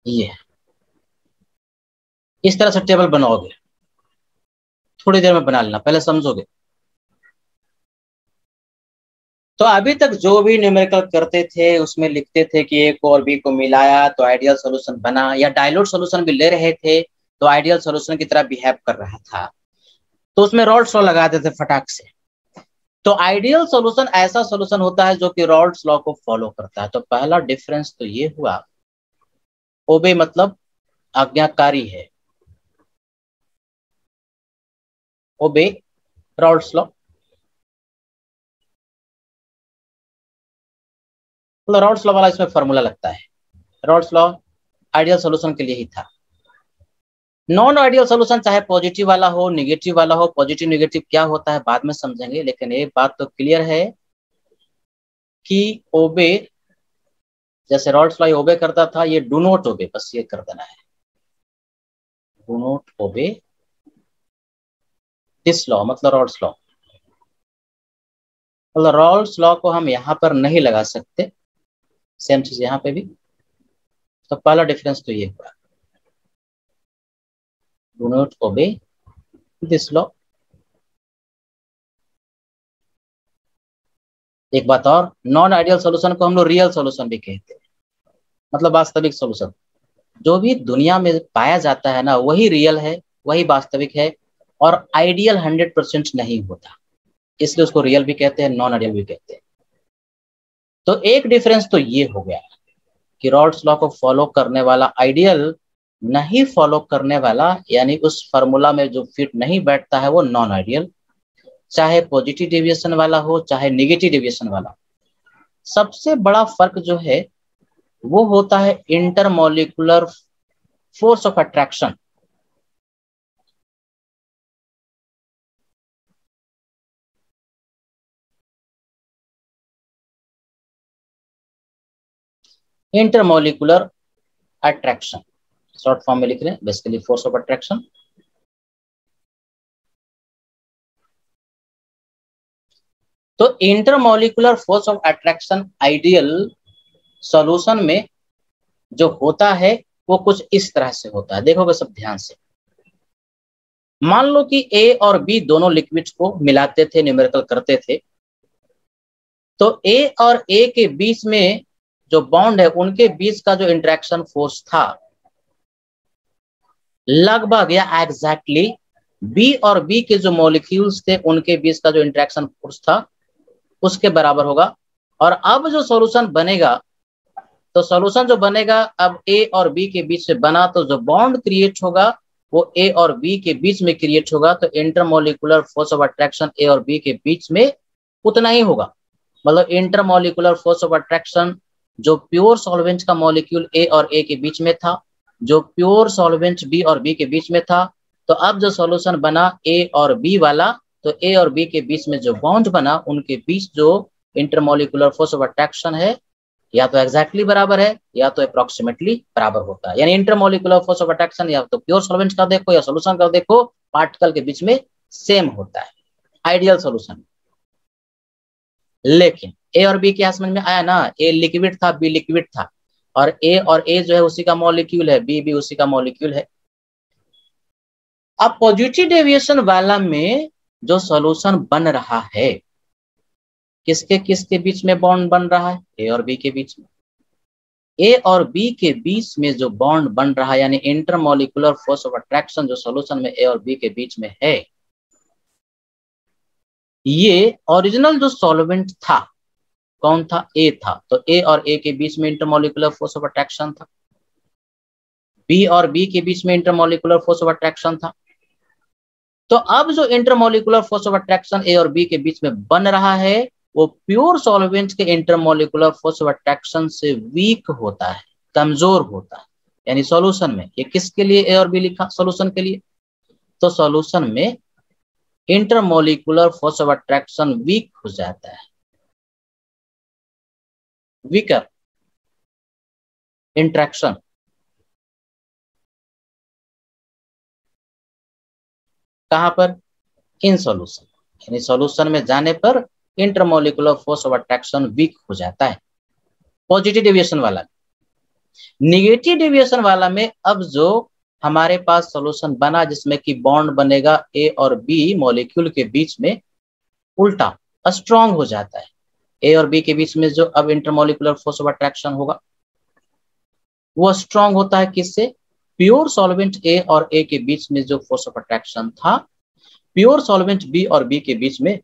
[SPEAKER 1] ये इस तरह से टेबल बनाओगे, थोड़ी देर में बना लेना, पहले समझोगे। तो अभी तक जो भी न्यूमेरिकल करते थे उसमें लिखते थे कि ए को और बी को मिलाया तो आइडियल सॉल्यूशन बना, या डाइल्यूट सॉल्यूशन भी ले रहे थे तो आइडियल सॉल्यूशन की तरह बिहेव कर रहा था, तो उसमें रॉल्स लॉ लगाते थे फटाक से। तो आइडियल सॉल्यूशन ऐसा सॉल्यूशन होता है जो कि रॉल्स लॉ को फॉलो करता है। तो पहला डिफरेंस तो ये हुआ, ओबे मतलब आज्ञाकारी है, ओबे रॉल्स लॉ। तो रॉल्स लॉ वाला इसमें फॉर्मूला लगता है। रॉल्स लॉ आइडियल सॉल्यूशन के लिए ही था। नॉन आइडियल सॉल्यूशन चाहे पॉजिटिव वाला हो नेगेटिव वाला हो, पॉजिटिव नेगेटिव क्या होता है बाद में समझेंगे, लेकिन एक बात तो क्लियर है कि ओबे, जैसे रॉल्स लॉ ओबे करता था, ये डू नॉट ओबे, बस ये कर देना है, do not obey this law, मतलब रॉल्स लॉ। मतलब रॉल्स लॉ को हम यहाँ पर नहीं लगा सकते, सेम चीज यहाँ पे भी। तो पहला डिफरेंस तो ये हुआ, do not obey this law. एक बात और, नॉन आइडियल सॉल्यूशन को हम लोग रियल सॉल्यूशन भी कहते हैं, मतलब वास्तविक सॉल्यूशन। जो भी दुनिया में पाया जाता है ना, वही रियल है, वही वास्तविक है, और आइडियल 100% नहीं होता, इसलिए उसको रियल भी कहते हैं, नॉन आइडियल भी कहते हैं। तो एक डिफरेंस तो ये हो गया कि रॉल्स लॉ को फॉलो करने वाला आइडियल, नहीं फॉलो करने वाला यानी उस फॉर्मूला में जो फिट नहीं बैठता है वो नॉन आइडियल, चाहे पॉजिटिव डेविएशन वाला हो चाहे नेगेटिव डेविएशन वाला। सबसे बड़ा फर्क जो है वो होता है intermolecular force of attraction. Intermolecular attraction short form में लिख रहे हैं, बेसिकली फोर्स ऑफ अट्रैक्शन। तो intermolecular force of attraction ideal solution में जो होता है वो कुछ इस तरह से होता है, देखोगे सब ध्यान से। मान लो कि ए और बी दोनों लिक्विड्स को मिलाते थे, न्यूमेरिकल करते थे, तो ए और ए के बीच में जो बॉन्ड है उनके बीच का जो इंटरेक्शन फोर्स था लगभग या एग्जैक्टली बी और बी के जो मॉलिक्यूल्स थे उनके बीच का जो इंटरेक्शन फोर्स था उसके बराबर होगा। और अब जो सॉल्यूशन बनेगा, तो सॉल्यूशन जो बनेगा अब ए और बी के बीच में बना, तो जो बॉन्ड क्रिएट होगा वो ए और बी के बीच में क्रिएट होगा। तो इंटरमॉलिक्यूलर फोर्स ऑफ अट्रैक्शन ए और बी के बीच में उतना ही होगा। मतलब इंटरमॉलिक्यूलर फोर्स ऑफ अट्रैक्शन जो प्योर सॉल्वेंट का मॉलिक्यूल ए और ए के बीच में था, जो प्योर सॉल्वेंट बी और बी के बीच में था, तो अब जो सॉल्यूशन बना ए और बी वाला तो ए और बी के बीच में जो बॉन्ड बना उनके बीच जो इंटरमोलिकुलर फोर्स ऑफ अट्रैक्शन है या तो एग्जैक्टली बराबर है या तो अप्रोक्सीमेटली बराबर होता है। यानी इंटरमोलिकुलर फोर्स ऑफ अट्रैक्शन या तो प्योर सॉल्वेंट का देखो या सोल्यूशन का देखो, पार्टिकल के बीच में सेम होता है आइडियल सोल्यूशन। लेकिन ए और बी क्या समझ में आया ना, ए लिक्विड था बी लिक्विड था, और ए जो है उसी का मॉलिक्यूल है, बी भी उसी का मॉलिक्यूल है। अब पॉजिटिव डेविएशन वाला में जो सॉल्यूशन बन रहा है, किसके किसके बीच में बॉन्ड बन रहा है, ए और बी के बीच में। ए और बी के बीच में जो बॉन्ड बन रहा है यानी इंटरमोलिकुलर फोर्स ऑफ अट्रैक्शन जो सॉल्यूशन में ए और बी के बीच में है, ये ओरिजिनल जो सॉल्वेंट था कौन था, ए था। तो ए और ए के बीच में इंटरमोलिकुलर फोर्स ऑफ अट्रैक्शन था, बी और बी के बीच में इंटरमोलिकुलर फोर्स ऑफ अट्रैक्शन था। तो अब जो इंटरमोलिकुलर फोर्स ऑफ अट्रैक्शन ए और बी के बीच में बन रहा है वो प्योर सॉल्वेंट के इंटरमोलिकुलर फोर्स ऑफ अट्रैक्शन से वीक होता है, कमजोर होता है। यानी सॉल्यूशन में, ये किसके लिए ए और बी लिखा, सॉल्यूशन के लिए, तो सॉल्यूशन में intermolecular force of attraction weak हो जाता है, वीकर इंट्रैक्शन। कहां पर, इन सॉल्यूशन, यानी सॉल्यूशन में जाने पर intermolecular force of attraction weak हो जाता है पॉजिटिव डेविएशन वाला। निगेटिव डेविएशन वाला में अब जो हमारे पास सॉल्यूशन बना जिसमें कि बॉन्ड बनेगा ए और बी मॉलिक्यूल के बीच में, उल्टा स्ट्रांग हो जाता है। ए और बी के बीच में जो अब इंटरमोलिकुलर फोर्स ऑफ अट्रैक्शन होगा वो स्ट्रांग होता है किससे, प्योर सॉल्वेंट ए और ए के बीच में जो फोर्स ऑफ अट्रैक्शन था प्योर सॉल्वेंट बी और बी के बीच में।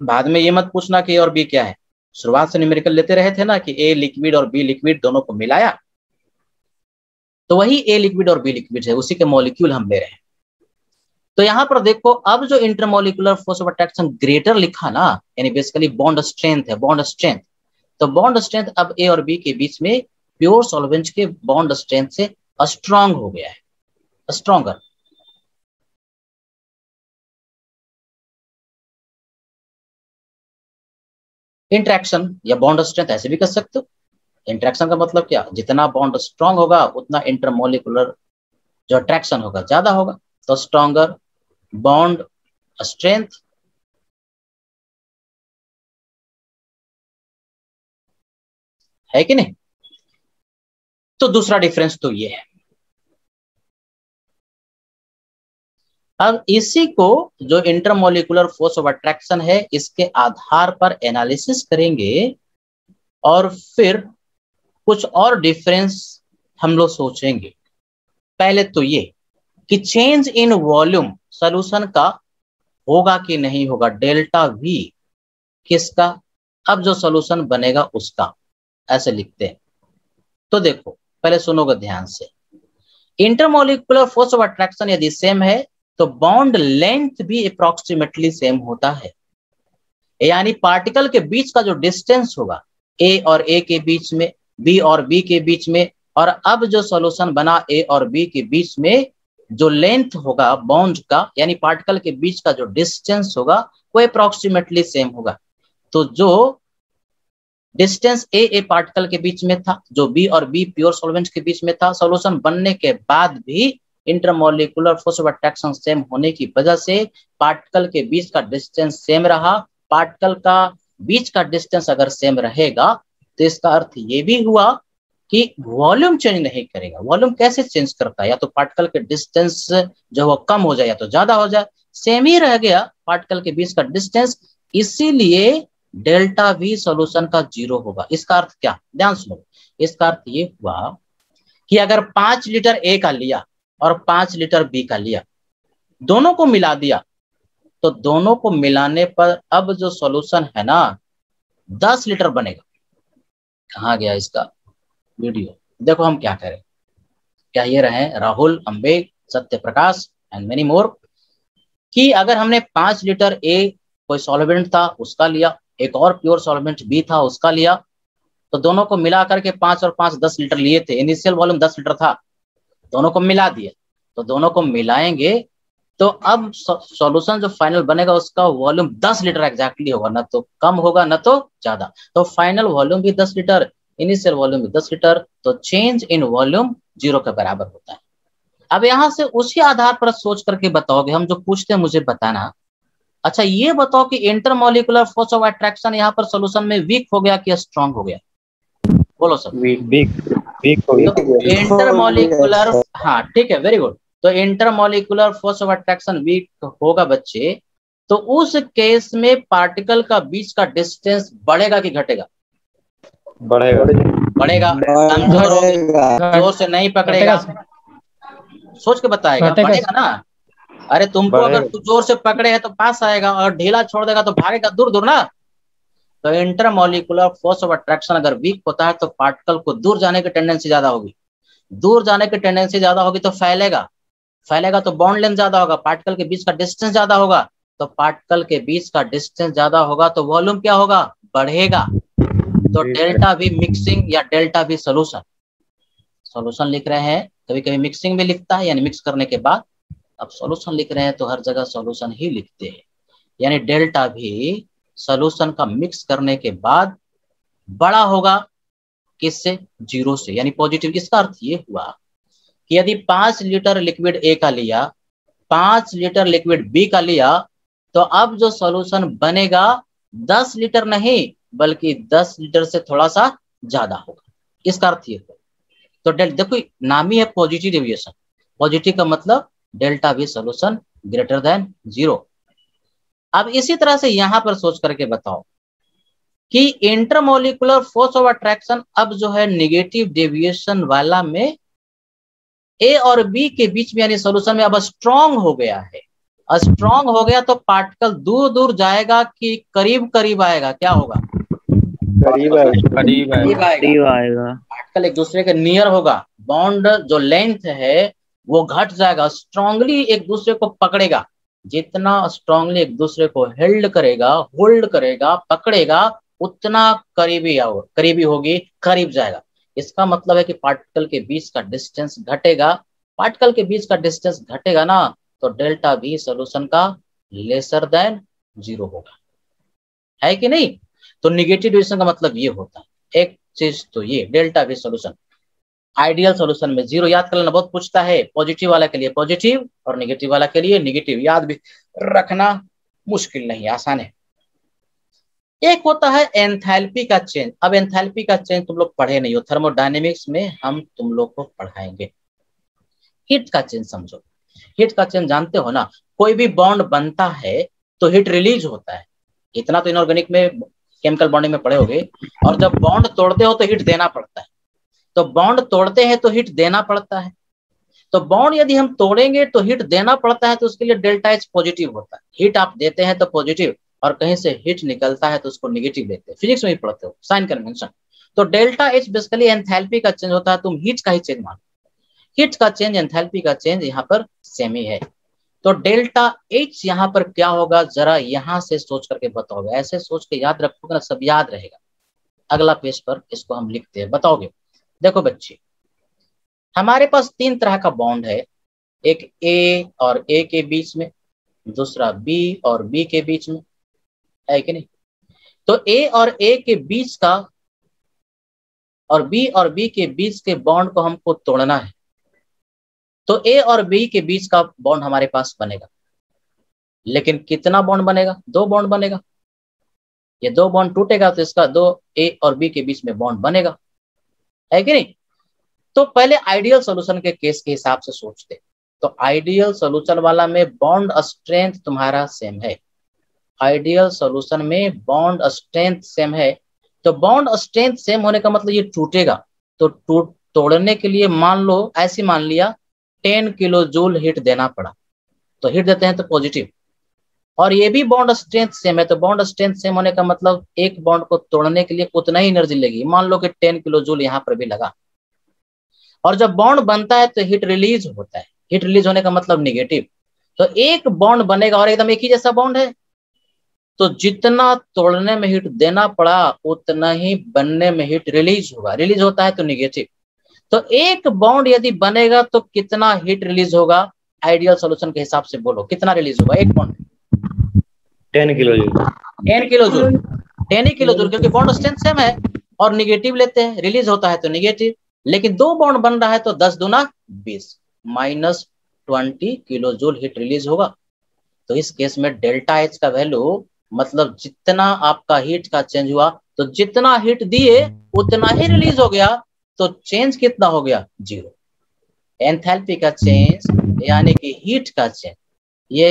[SPEAKER 1] बाद में ये मत पूछना कि ए और बी क्या है, शुरुआत से न्यूमेरिकल लेते रहे थे ना कि ए लिक्विड और बी लिक्विड दोनों को मिलाया तो वही ए लिक्विड और बी लिक्विड है, उसी के मॉलिक्यूल हम ले रहे हैं। तो यहां पर देखो अब जो intermolecular force of attraction greater लिखा ना, यानी बेसिकली बॉन्ड स्ट्रेंथ है, बॉन्ड स्ट्रेंथ। तो बॉन्ड स्ट्रेंथ अब ए और बी के बीच में प्योर सॉल्वेंट के बॉन्ड स्ट्रेंथ से स्ट्रांग हो गया है, स्ट्रॉन्गर। इंट्रैक्शन या बॉन्ड स्ट्रेंथ ऐसे भी कर सकते हो। इंट्रैक्शन का मतलब क्या, जितना बॉन्ड स्ट्रांग होगा उतना इंटरमोलिकुलर जो अट्रैक्शन होगा ज्यादा होगा, तो स्ट्रॉन्गर बॉन्ड स्ट्रेंथ। है कि नहीं। तो दूसरा डिफरेंस तो ये है। अब इसी को जो इंटरमोलिकुलर फोर्स ऑफ अट्रैक्शन है इसके आधार पर एनालिसिस करेंगे और फिर कुछ और डिफरेंस हम लोग सोचेंगे। पहले तो ये कि चेंज इन वॉल्यूम सॉल्यूशन का होगा कि नहीं होगा, डेल्टा वी किसका, अब जो सॉल्यूशन बनेगा उसका, ऐसे लिखते हैं। तो देखो पहले सुनोगे ध्यान से, इंटरमोलिकुलर फोर्स ऑफ अट्रैक्शन यदि सेम है तो बॉन्ड लेंथ भी अप्रोक्सीमेटली सेम होता है। यानी पार्टिकल के बीच का जो डिस्टेंस होगा ए और ए के बीच में, बी और बी के बीच में, और अब जो सॉल्यूशन बना ए और बी के बीच में जो लेंथ होगा बॉन्ड का, यानी पार्टिकल के बीच का जो डिस्टेंस होगा वो अप्रोक्सीमेटली सेम होगा। तो जो डिस्टेंस ए पार्टिकल के बीच में था, जो बी और बी प्योर सॉल्वेंट के बीच में था, सॉल्यूशन बनने के बाद भी intermolecular force of attraction same होने की वजह से पार्टिकल के बीच का डिस्टेंस सेम रहा। पार्टिकल का बीच का डिस्टेंस अगर सेम रहेगा तो इसका अर्थ ये भी हुआ कि वॉल्यूम चेंज नहीं करेगा। वॉल्यूम कैसे चेंज करता है, या तो पार्टिकल के डिस्टेंस जो वो कम हो जाए या तो ज्यादा हो जाए, सेम ही रह गया पार्टिकल के बीच का डिस्टेंस, इसीलिए डेल्टा वी सॉल्यूशन का 0 होगा। इसका अर्थ क्या, ध्यान सुनो, इसका अर्थ ये हुआ कि अगर 5 लीटर ए का लिया और 5 लीटर बी का लिया, दोनों को मिला दिया, तो दोनों को मिलाने पर अब जो सॉल्यूशन है ना 10 लीटर बनेगा। कहाँ गया इसका वीडियो, देखो हम क्या करें। क्या ये रहे Rahul, अम्बेक, Satya Prakash and many more, कि अगर हमने 5 लीटर ए कोई सॉल्वेंट था उसका लिया, एक और प्योर सॉल्वेंट बी था उसका लिया, तो दोनों को मिला करके 5 और 5 10 लीटर लिए थे। इनिशियल वॉल्यूम 10 लीटर था, दोनों को मिला दिया, तो दोनों को मिलाएंगे तो अब सॉल्यूशन जो फाइनल बनेगा उसका वॉल्यूम 10 लीटर एग्जैक्टली होगा, ना तो कम होगा ना तो ज्यादा। तो फाइनल वॉल्यूम भी 10 लीटर, इनिशियल वॉल्यूम भी 10 लीटर, तो चेंज इन वॉल्यूम 0 के बराबर होता है। अब यहाँ से उसी आधार पर सोच करके बताओगे, हम जो पूछते हैं मुझे बताना। अच्छा ये बताओ कि इंटरमोलिकुलर फोर्स ऑफ अट्रैक्शन यहाँ पर सॉल्यूशन में वीक हो गया कि स्ट्रांग हो गया? बोलो सर।
[SPEAKER 5] वीक हो गया।
[SPEAKER 1] तो इंटरमोलिकुलर, हाँ ठीक है, वेरी गुड। तो intermolecular force of attraction weak होगा बच्चे, तो उस केस में पार्टिकल का बीच का डिस्टेंस बढ़ेगा कि घटेगा?
[SPEAKER 5] बढ़ेगा।
[SPEAKER 1] बढ़ेगा। कमजोर होगा, जोर से नहीं पकड़ेगा, सोच के बताएगा, बढ़ेगा ना। अरे तुमको अगर तू जोर से पकड़े है तो पास आएगा, और ढीला छोड़ देगा तो भागेगा दूर दूर ना। तो इंटरमोलिकुलर फोर्स ऑफ अट्रैक्शन अगर वीक होता है तो पार्टिकल को दूर जाने की टेंडेंसी ज्यादा होगी, दूर जाने की टेंडेंसी ज्यादा होगी तो फैलेगा, फैलेगा तो बॉन्ड लेंथ ज्यादा होगा, पार्टिकल के बीच का डिस्टेंस ज्यादा होगा, तो पार्टिकल के बीच का डिस्टेंस ज्यादा होगा तो वॉल्यूम क्या होगा? बढ़ेगा। तो डेल्टा वी मिक्सिंग या डेल्टा वी सोल्यूशन, सोल्यूशन लिख रहे हैं, कभी कभी मिक्सिंग में लिखता है यानी मिक्स करने के बाद, अब सॉल्यूशन लिख रहे हैं तो हर जगह सॉल्यूशन ही लिखते हैं। यानी डेल्टा भी सॉल्यूशन का मिक्स करने के बाद बड़ा होगा, किससे? 0 से, यानी पॉजिटिव। इसका अर्थ ये हुआ कि यदि 5 लीटर लिक्विड ए का लिया, 5 लीटर लिक्विड बी का लिया, तो अब जो सॉल्यूशन बनेगा 10 लीटर नहीं बल्कि 10 लीटर से थोड़ा सा ज्यादा होगा। इसका अर्थ ये है। तो देखो नाम ही है पॉजिटिव डेविएशन, पॉजिटिव का मतलब delta V solution greater than 0। अब इसी तरह से यहां पर सोच करके बताओ कि इंटरमोलिकुलर फोर्स ऑफ अट्रैक्शन अब जो है नेगेटिव डेविएशन वाला में ए और बी के बीच में यानी सॉल्यूशन में अब स्ट्रांग हो गया है। स्ट्रांग हो गया तो पार्टिकल दूर दूर जाएगा कि करीब करीब आएगा? क्या होगा?
[SPEAKER 5] करीब आएगा।
[SPEAKER 1] पार्टिकल एक दूसरे के नियर होगा, बॉन्ड जो लेंथ है वो घट जाएगा, स्ट्रांगली एक दूसरे को पकड़ेगा। जितना स्ट्रांगली एक दूसरे को हेल्ड करेगा, होल्ड करेगा, पकड़ेगा, उतना करीबी होगी, करीब जाएगा। इसका मतलब है कि पार्टिकल के बीच का डिस्टेंस घटेगा। पार्टिकल के बीच का डिस्टेंस घटेगा ना, तो डेल्टा भी सॉल्यूशन का लेसर देन 0 होगा, है कि नहीं? तो निगेटिव डेविएशन का मतलब ये होता है। एक चीज तो ये डेल्टा भी सॉल्यूशन आइडियल सॉल्यूशन में 0 याद कर लेना, बहुत पूछता है। पॉजिटिव वाला के लिए पॉजिटिव और नेगेटिव वाला के लिए नेगेटिव, याद भी रखना मुश्किल नहीं, आसान है। एक होता है एंथैल्पी का चेंज। अब एंथैल्पी का चेंज तुम लोग पढ़े नहीं हो, थर्मोडायनेमिक्स में हम तुम लोग को पढ़ाएंगे। हीट का चेंज समझो। हीट का चेंज जानते हो ना, कोई भी बॉन्ड बनता है तो हीट रिलीज होता है। इतना तो इनऑर्गेनिक में केमिकल बॉन्डिंग में पढ़े होगे। और जब बॉन्ड तोड़ते हो तो हीट देना पड़ता है। तो बॉन्ड तोड़ते हैं तो हीट देना पड़ता है। तो बॉन्ड यदि हम तोड़ेंगे तो हीट देना पड़ता है, तो उसके लिए डेल्टा एच पॉजिटिव होता है। हीट आप देते हैं तो पॉजिटिव, और कहीं से हीट निकलता है तो उसको नेगेटिव देते हैं। फिजिक्स में भी पढ़ते हो, साइन कन्वेंशन। तो डेल्टा एच बेसिकली एंथैल्पी का चेंज होता है। तुम हीट का ही चेंज मानो, हीट का चेंज एंथैल्पी का चेंज यहाँ पर सेम ही है। तो डेल्टा एच यहाँ पर क्या होगा, जरा यहाँ से सोच करके बताओगे। ऐसे सोच के याद रखोगे ना, सब याद रहेगा। अगला पेज पर इसको हम लिखते हैं, बताओगे। देखो बच्चे, हमारे पास 3 तरह का बॉन्ड है। एक ए और ए के बीच में, दूसरा बी और बी के बीच में, है कि नहीं? तो ए और ए के बीच का और बी के बीच के बॉन्ड को हमको तोड़ना है। तो ए और बी के बीच का बॉन्ड हमारे पास बनेगा, लेकिन कितना बॉन्ड बनेगा? 2 बॉन्ड बनेगा। ये 2 बॉन्ड टूटेगा तो इसका 2 ए और बी के बीच में बॉन्ड बनेगा, है कि नहीं? तो पहले आइडियल सॉल्यूशन के केस के हिसाब से सोचते। तो आइडियल सॉल्यूशन वाला में बॉन्ड स्ट्रेंथ तुम्हारा सेम है। आइडियल सॉल्यूशन में बॉन्ड स्ट्रेंथ सेम है। तो बॉन्ड स्ट्रेंथ सेम होने का मतलब ये टूटेगा। तो तोड़ने के लिए मान लो, ऐसे मान लिया 10 किलो जूल हीट देना पड़ा, तो हीट देते हैं तो पॉजिटिव। और ये भी बॉन्ड स्ट्रेंथ सेम है। तो बॉन्ड स्ट्रेंथ सेम होने का मतलब एक बॉन्ड को तोड़ने के लिए उतना ही एनर्जी लगेगी। मान लो कि 10 किलो जूल यहाँ पर भी लगा। और जब बॉन्ड बनता है तो हीट रिलीज होता है। हीट रिलीज होने का मतलब निगेटिव। तो एक बॉन्ड बनेगा और एकदम एक ही जैसा बॉन्ड है, तो जितना तोड़ने में हीट देना पड़ा उतना ही बनने में हीट रिलीज होगा। रिलीज होता है तो निगेटिव। तो एक बॉन्ड यदि बनेगा तो कितना हीट रिलीज होगा? आइडियल सॉल्यूशन के हिसाब से बोलो कितना रिलीज होगा एक बॉन्ड में?
[SPEAKER 5] 10 किलो जूल।
[SPEAKER 1] 10 किलो जूल, 10 ही किलो जूल, क्योंकि बॉन्ड स्ट्रेंथ सेम है और निगेटिव लेते हैं, रिलीज होता है तो निगेटिव, लेकिन 2 बॉन्ड बन रहा है तो 10 दूना 20 minus 20 kilo joule heat release होगा। तो इस केस में डेल्टा एच का वैल्यू मतलब जितना आपका हीट का चेंज हुआ तो जितना हीट दिए उतना ही रिलीज हो गया, तो चेंज कितना हो गया? 0। एंथैल्पी का चेंज यानी कि हीट का चेंज, ये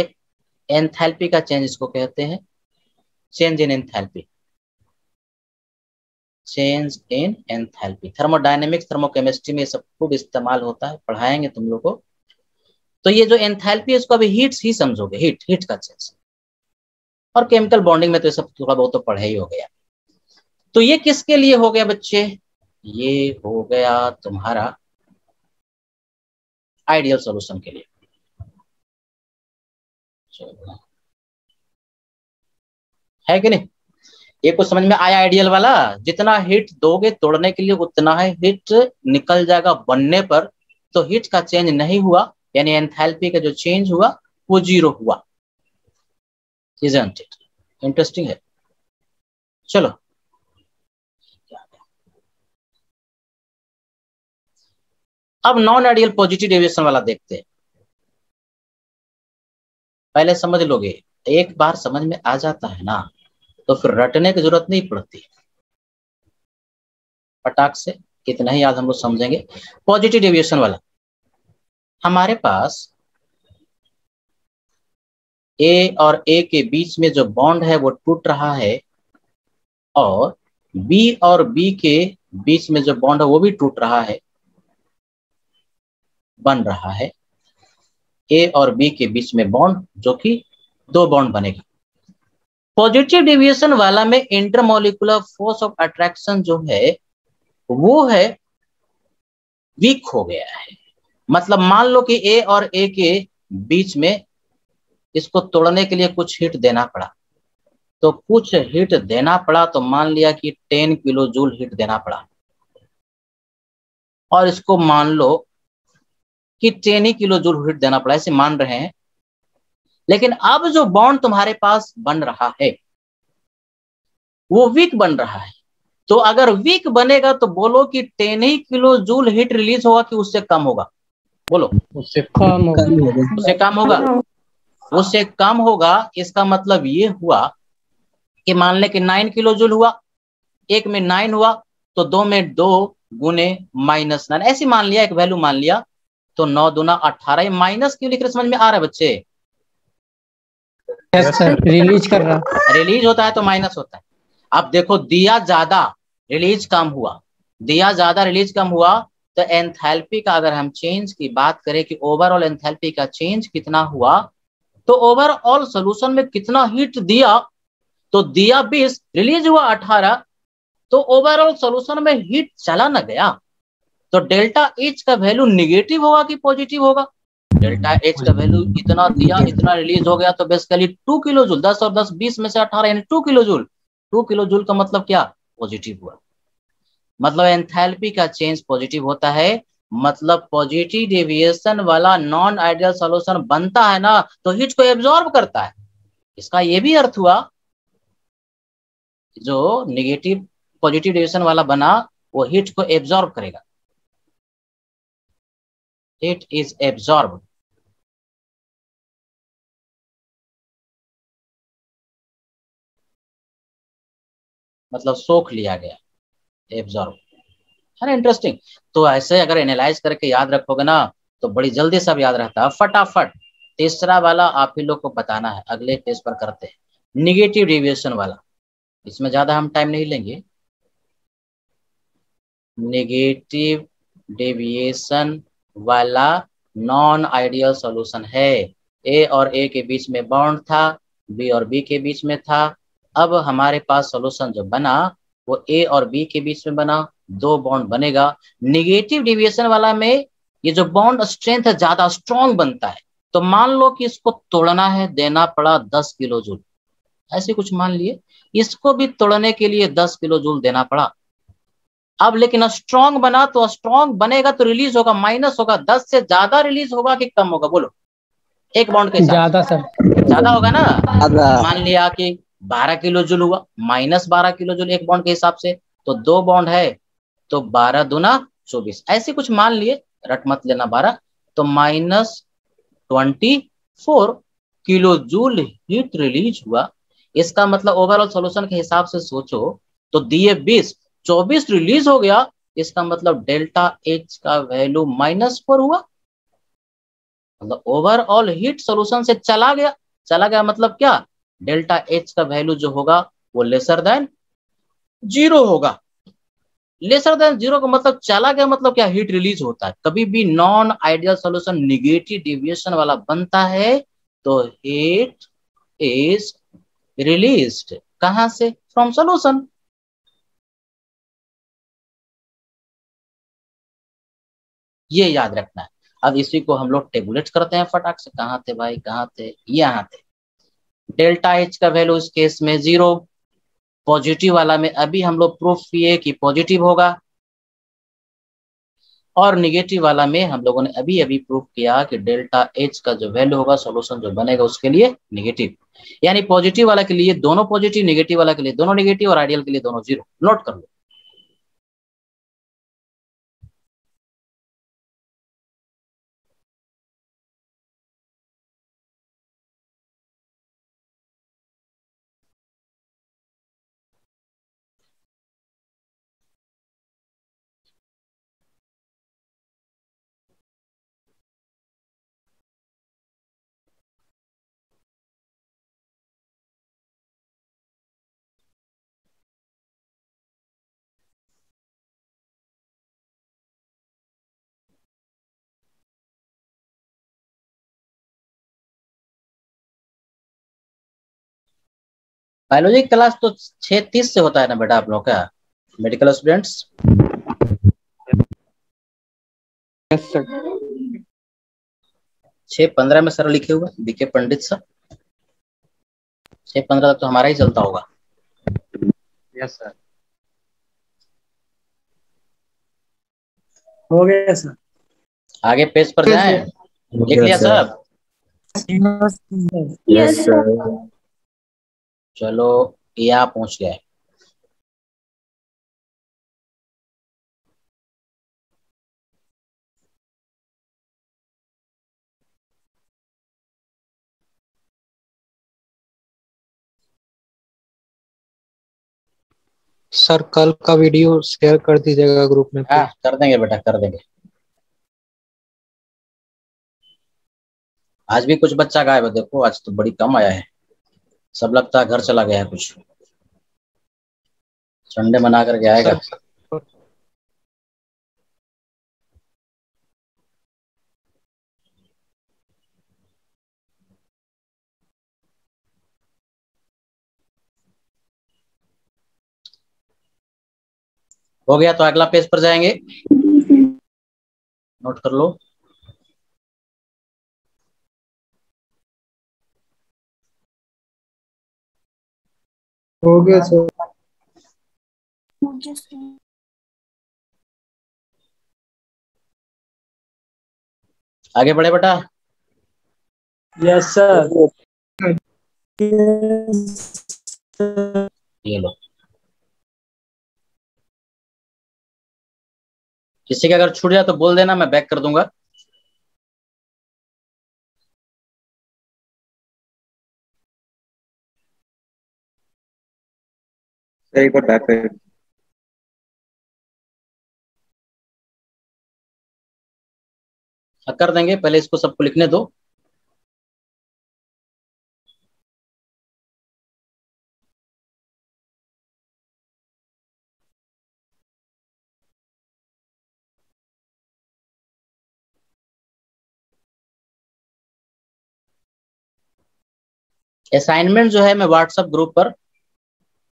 [SPEAKER 1] एंथैल्पी का चेंज इसको कहते हैं, change in enthalpy, change in enthalpy. Thermodynamics thermochemistry में सब खूब इस्तेमाल होता है, पढ़ाएंगे तुम लोग को। तो ये जो एंथैल्पी है इसको अभी हीट ही समझोगे, हीट का चेंज, और केमिकल बॉन्डिंग में तो ये सब थोड़ा बहुत तो पढ़े ही हो गया। तो ये किसके लिए हो गया बच्चे? ये हो गया तुम्हारा आइडियल सॉल्यूशन के लिए। है कि नहीं? ये कुछ समझ में आया? आइडियल वाला जितना हीट दोगे तोड़ने के लिए उतना ही हीट निकल जाएगा बनने पर, तो हीट का चेंज नहीं हुआ, यानी एंथैल्पी का जो चेंज हुआ वो 0 हुआ। Isn't it? इंटरेस्टिंग है। चलो अब नॉन आइडियल पॉजिटिव डेविएशन वाला देखते हैं। पहले समझ लोगे, एक बार समझ में आ जाता है ना तो फिर रटने की जरूरत नहीं पड़ती, फटाक से कितना ही याद हम लोग समझेंगे। पॉजिटिव डेविएशन वाला, हमारे पास ए और ए के बीच में जो बॉन्ड है वो टूट रहा है, और बी और बी के बीच में जो बॉन्ड है वो भी टूट रहा है, बन रहा है ए और बी के बीच में बॉन्ड, जो कि 2 बॉन्ड बनेगा। पॉजिटिव डेविएशन वाला में इंटरमोलिकुलर फोर्स ऑफ अट्रैक्शन जो है वो है वीक हो गया है। मतलब मान लो कि ए और ए के बीच में इसको तोड़ने के लिए कुछ हीट देना पड़ा, तो कुछ हीट देना पड़ा, तो मान लिया कि 10 किलो जूल हीट देना पड़ा, और इसको मान लो कि 10 ही किलो जूल हीट देना पड़ा, ऐसे मान रहे हैं। लेकिन अब जो बॉन्ड तुम्हारे पास बन रहा है वो वीक बन रहा है, तो अगर वीक बनेगा तो बोलो कि 10 ही किलो जूल हीट रिलीज होगा कि उससे कम होगा? बोलो।
[SPEAKER 6] उससे कम होगा।
[SPEAKER 1] उससे कम होगा। उससे कम होगा, इसका मतलब ये हुआ कि मान ले कि 9 किलो जूल हुआ, एक में 9 हुआ तो 2 में 2 गुने -9, ऐसे मान लिया, एक वैल्यू मान लिया, तो 9 दूना 18। माइनस क्यों लिख रहे, समझ में आ रहा है बच्चे?
[SPEAKER 6] यस सर, रिलीज कर रहा,
[SPEAKER 1] रिलीज होता है तो माइनस होता है। अब देखो, दिया ज्यादा रिलीज कम हुआ, दिया ज्यादा रिलीज कम हुआ, तो एंथैल्पी का अगर हम चेंज की बात करें कि ओवरऑल एंथैल्पी का चेंज कितना हुआ, तो ओवरऑल सॉल्यूशन में कितना हीट दिया, तो दिया 20, रिलीज हुआ 18, तो ओवरऑल सॉल्यूशन में हीट चला ना गया, तो डेल्टा एच का वैल्यू निगेटिव होगा कि पॉजिटिव होगा? डेल्टा एच का वैल्यू इतना दिया, इतना रिलीज हो गया, तो बेसिकली 2 किलो जूल, 10 और 10 20 में से 18 यानी 2 किलो जूल। 2 किलो जूल का मतलब क्या? पॉजिटिव हुआ। मतलब एंथैल्पी का चेंज पॉजिटिव होता है, मतलब पॉजिटिव डेविएशन वाला नॉन आइडियल सॉल्यूशन बनता है ना तो हीट को एब्जॉर्ब करता है। इसका ये भी अर्थ हुआ जो नेगेटिव पॉजिटिव डेविएशन वाला बना वो हीट को एब्जॉर्ब करेगा, हीट इज एब्जॉर्ब। मतलब सोख लिया गया, एब्जॉर्ब, है ना? इंटरेस्टिंग। तो ऐसे अगर एनालाइज करके याद रखोगे ना तो बड़ी जल्दी सब याद रहता है। फटाफट तीसरा वाला आप ही लोग को बताना है, अगले पेज पर करते हैं। निगेटिव डेविएशन वाला, इसमें ज्यादा हम टाइम नहीं लेंगे। नेगेटिव डेविएशन वाला नॉन आइडियल सॉल्यूशन है। ए और ए के बीच में बॉन्ड था, बी और बी के बीच में था। अब हमारे पास सॉल्यूशन जो बना वो ए और बी के बीच में बना, 2 बॉन्ड बनेगा। नेगेटिव डेविएशन वाला में ये जो बॉन्ड स्ट्रेंथ है ज्यादा स्ट्रॉन्ग बनता है, तो मान लो कि इसको तोड़ना है, देना पड़ा 10 किलो जूल, ऐसे कुछ मान लिए। इसको भी तोड़ने के लिए 10 किलो जूल देना पड़ा। अब लेकिन स्ट्रॉन्ग बना, तो स्ट्रॉन्ग बनेगा तो रिलीज होगा, माइनस होगा। 10 से ज्यादा रिलीज होगा कि कम होगा? बोलो। एक बॉन्ड के हिसाब
[SPEAKER 6] ज्यादा सर।
[SPEAKER 1] से ज्यादा होगा ना। मान लिया कि 12 किलो जूल हुआ, माइनस 12 किलो जूल एक बॉन्ड के हिसाब से, तो 2 बॉन्ड है तो 12 दूना 24, ऐसे कुछ मान लिए, रट मत लेना 12, तो -24 किलो जूल हीट रिलीज हुआ। इसका मतलब ओवरऑल सॉल्यूशन के हिसाब से सोचो तो दिए 20, 24 रिलीज हो गया, इसका मतलब डेल्टा एच का वैल्यू -4 हुआ। मतलब ओवरऑल हीट सॉल्यूशन से चला गया, चला गया मतलब क्या, डेल्टा एच का वैल्यू जो होगा वो लेसर देन 0 होगा। लेसर देन 0 का मतलब चला गया, मतलब क्या, हीट रिलीज होता है। कभी भी non ideal solution negative deviation वाला बनता है तो हीट इज रिलीज्ड कहां से, फ्रॉम सॉल्यूशन। ये याद रखना है। अब इसी को हम लोग टेबुलेट करते हैं फटाक से। कहाँ थे भाई, कहाँ थे, यहाँ थे। डेल्टा एच का वैल्यू इस केस में 0, पॉजिटिव वाला में अभी हम लोग प्रूफ किए कि पॉजिटिव होगा, और निगेटिव वाला में हम लोगों ने अभी अभी प्रूफ किया कि डेल्टा एच का जो वैल्यू होगा सॉल्यूशन जो बनेगा उसके लिए निगेटिव। यानी पॉजिटिव वाला के लिए दोनों पॉजिटिव, निगेटिव वाला के लिए दोनों निगेटिव, और आइडियल के लिए दोनों 0। नोट कर लो। बायोलॉजी क्लास तो 6:30 से होता है ना बेटा आप लोग का, मेडिकल स्टूडेंट्स।
[SPEAKER 5] Yes sir.
[SPEAKER 1] 6:15 में सर लिखे हुए बीके पंडित सर, 6:15 तक तो हमारा ही चलता होगा।
[SPEAKER 5] Yes sir.
[SPEAKER 4] हो गया सर।
[SPEAKER 1] आगे पेज पर जाएं। लिख लिया सब?
[SPEAKER 3] Yes sir.
[SPEAKER 1] चलो या पहुंच गए।
[SPEAKER 2] सर कल का वीडियो शेयर कर दीजिएगा ग्रुप में
[SPEAKER 1] हाँ
[SPEAKER 2] प्लीज।
[SPEAKER 1] कर देंगे बेटा, कर देंगे। आज भी कुछ बच्चा गायब है, देखो आज तो बड़ी कम आया है, सब लगता है घर चला गया है, कुछ संडे मना करके आएगा।
[SPEAKER 2] सर
[SPEAKER 1] हो गया तो अगला पेज पर जाएंगे, नोट कर लो।
[SPEAKER 4] हो गया सर।
[SPEAKER 1] आगे बढ़े बेटा।
[SPEAKER 4] Yes sir.
[SPEAKER 1] ये लो, किसी का अगर छूट जाए तो बोल देना, मैं बैक कर दूंगा।
[SPEAKER 5] एक बार बैक पे।
[SPEAKER 1] कर देंगे, पहले इसको सबको लिखने दो। असाइनमेंट जो है मैं व्हाट्सएप ग्रुप पर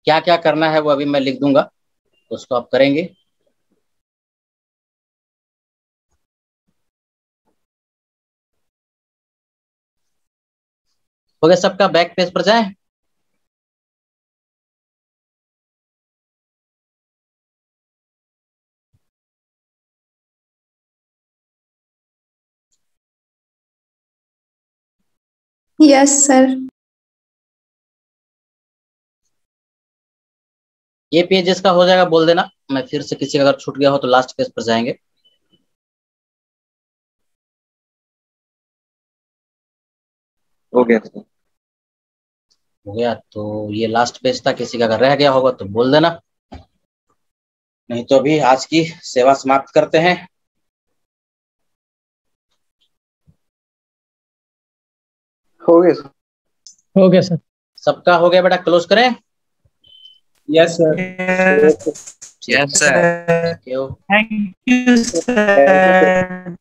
[SPEAKER 1] क्या क्या करना है वो अभी मैं लिख दूंगा, उसको आप करेंगे। हो गया सबका, बैक पेज पर जाएं।
[SPEAKER 3] Yes sir.
[SPEAKER 1] ये पेज जिसका हो जाएगा बोल देना, मैं फिर से किसी का अगर छूट गया हो तो लास्ट पेज पर जाएंगे।
[SPEAKER 5] हो गया सर।
[SPEAKER 1] हो गया तो ये लास्ट पेज था, किसी का अगर रह गया होगा तो बोल देना, नहीं तो अभी आज की सेवा समाप्त करते हैं।
[SPEAKER 5] हो गया सर।
[SPEAKER 6] हो गया सर।
[SPEAKER 1] सबका हो गया बेटा, क्लोज करें।
[SPEAKER 4] Yes sir.
[SPEAKER 5] Yes sir.
[SPEAKER 1] क्यों?
[SPEAKER 4] Thank you sir.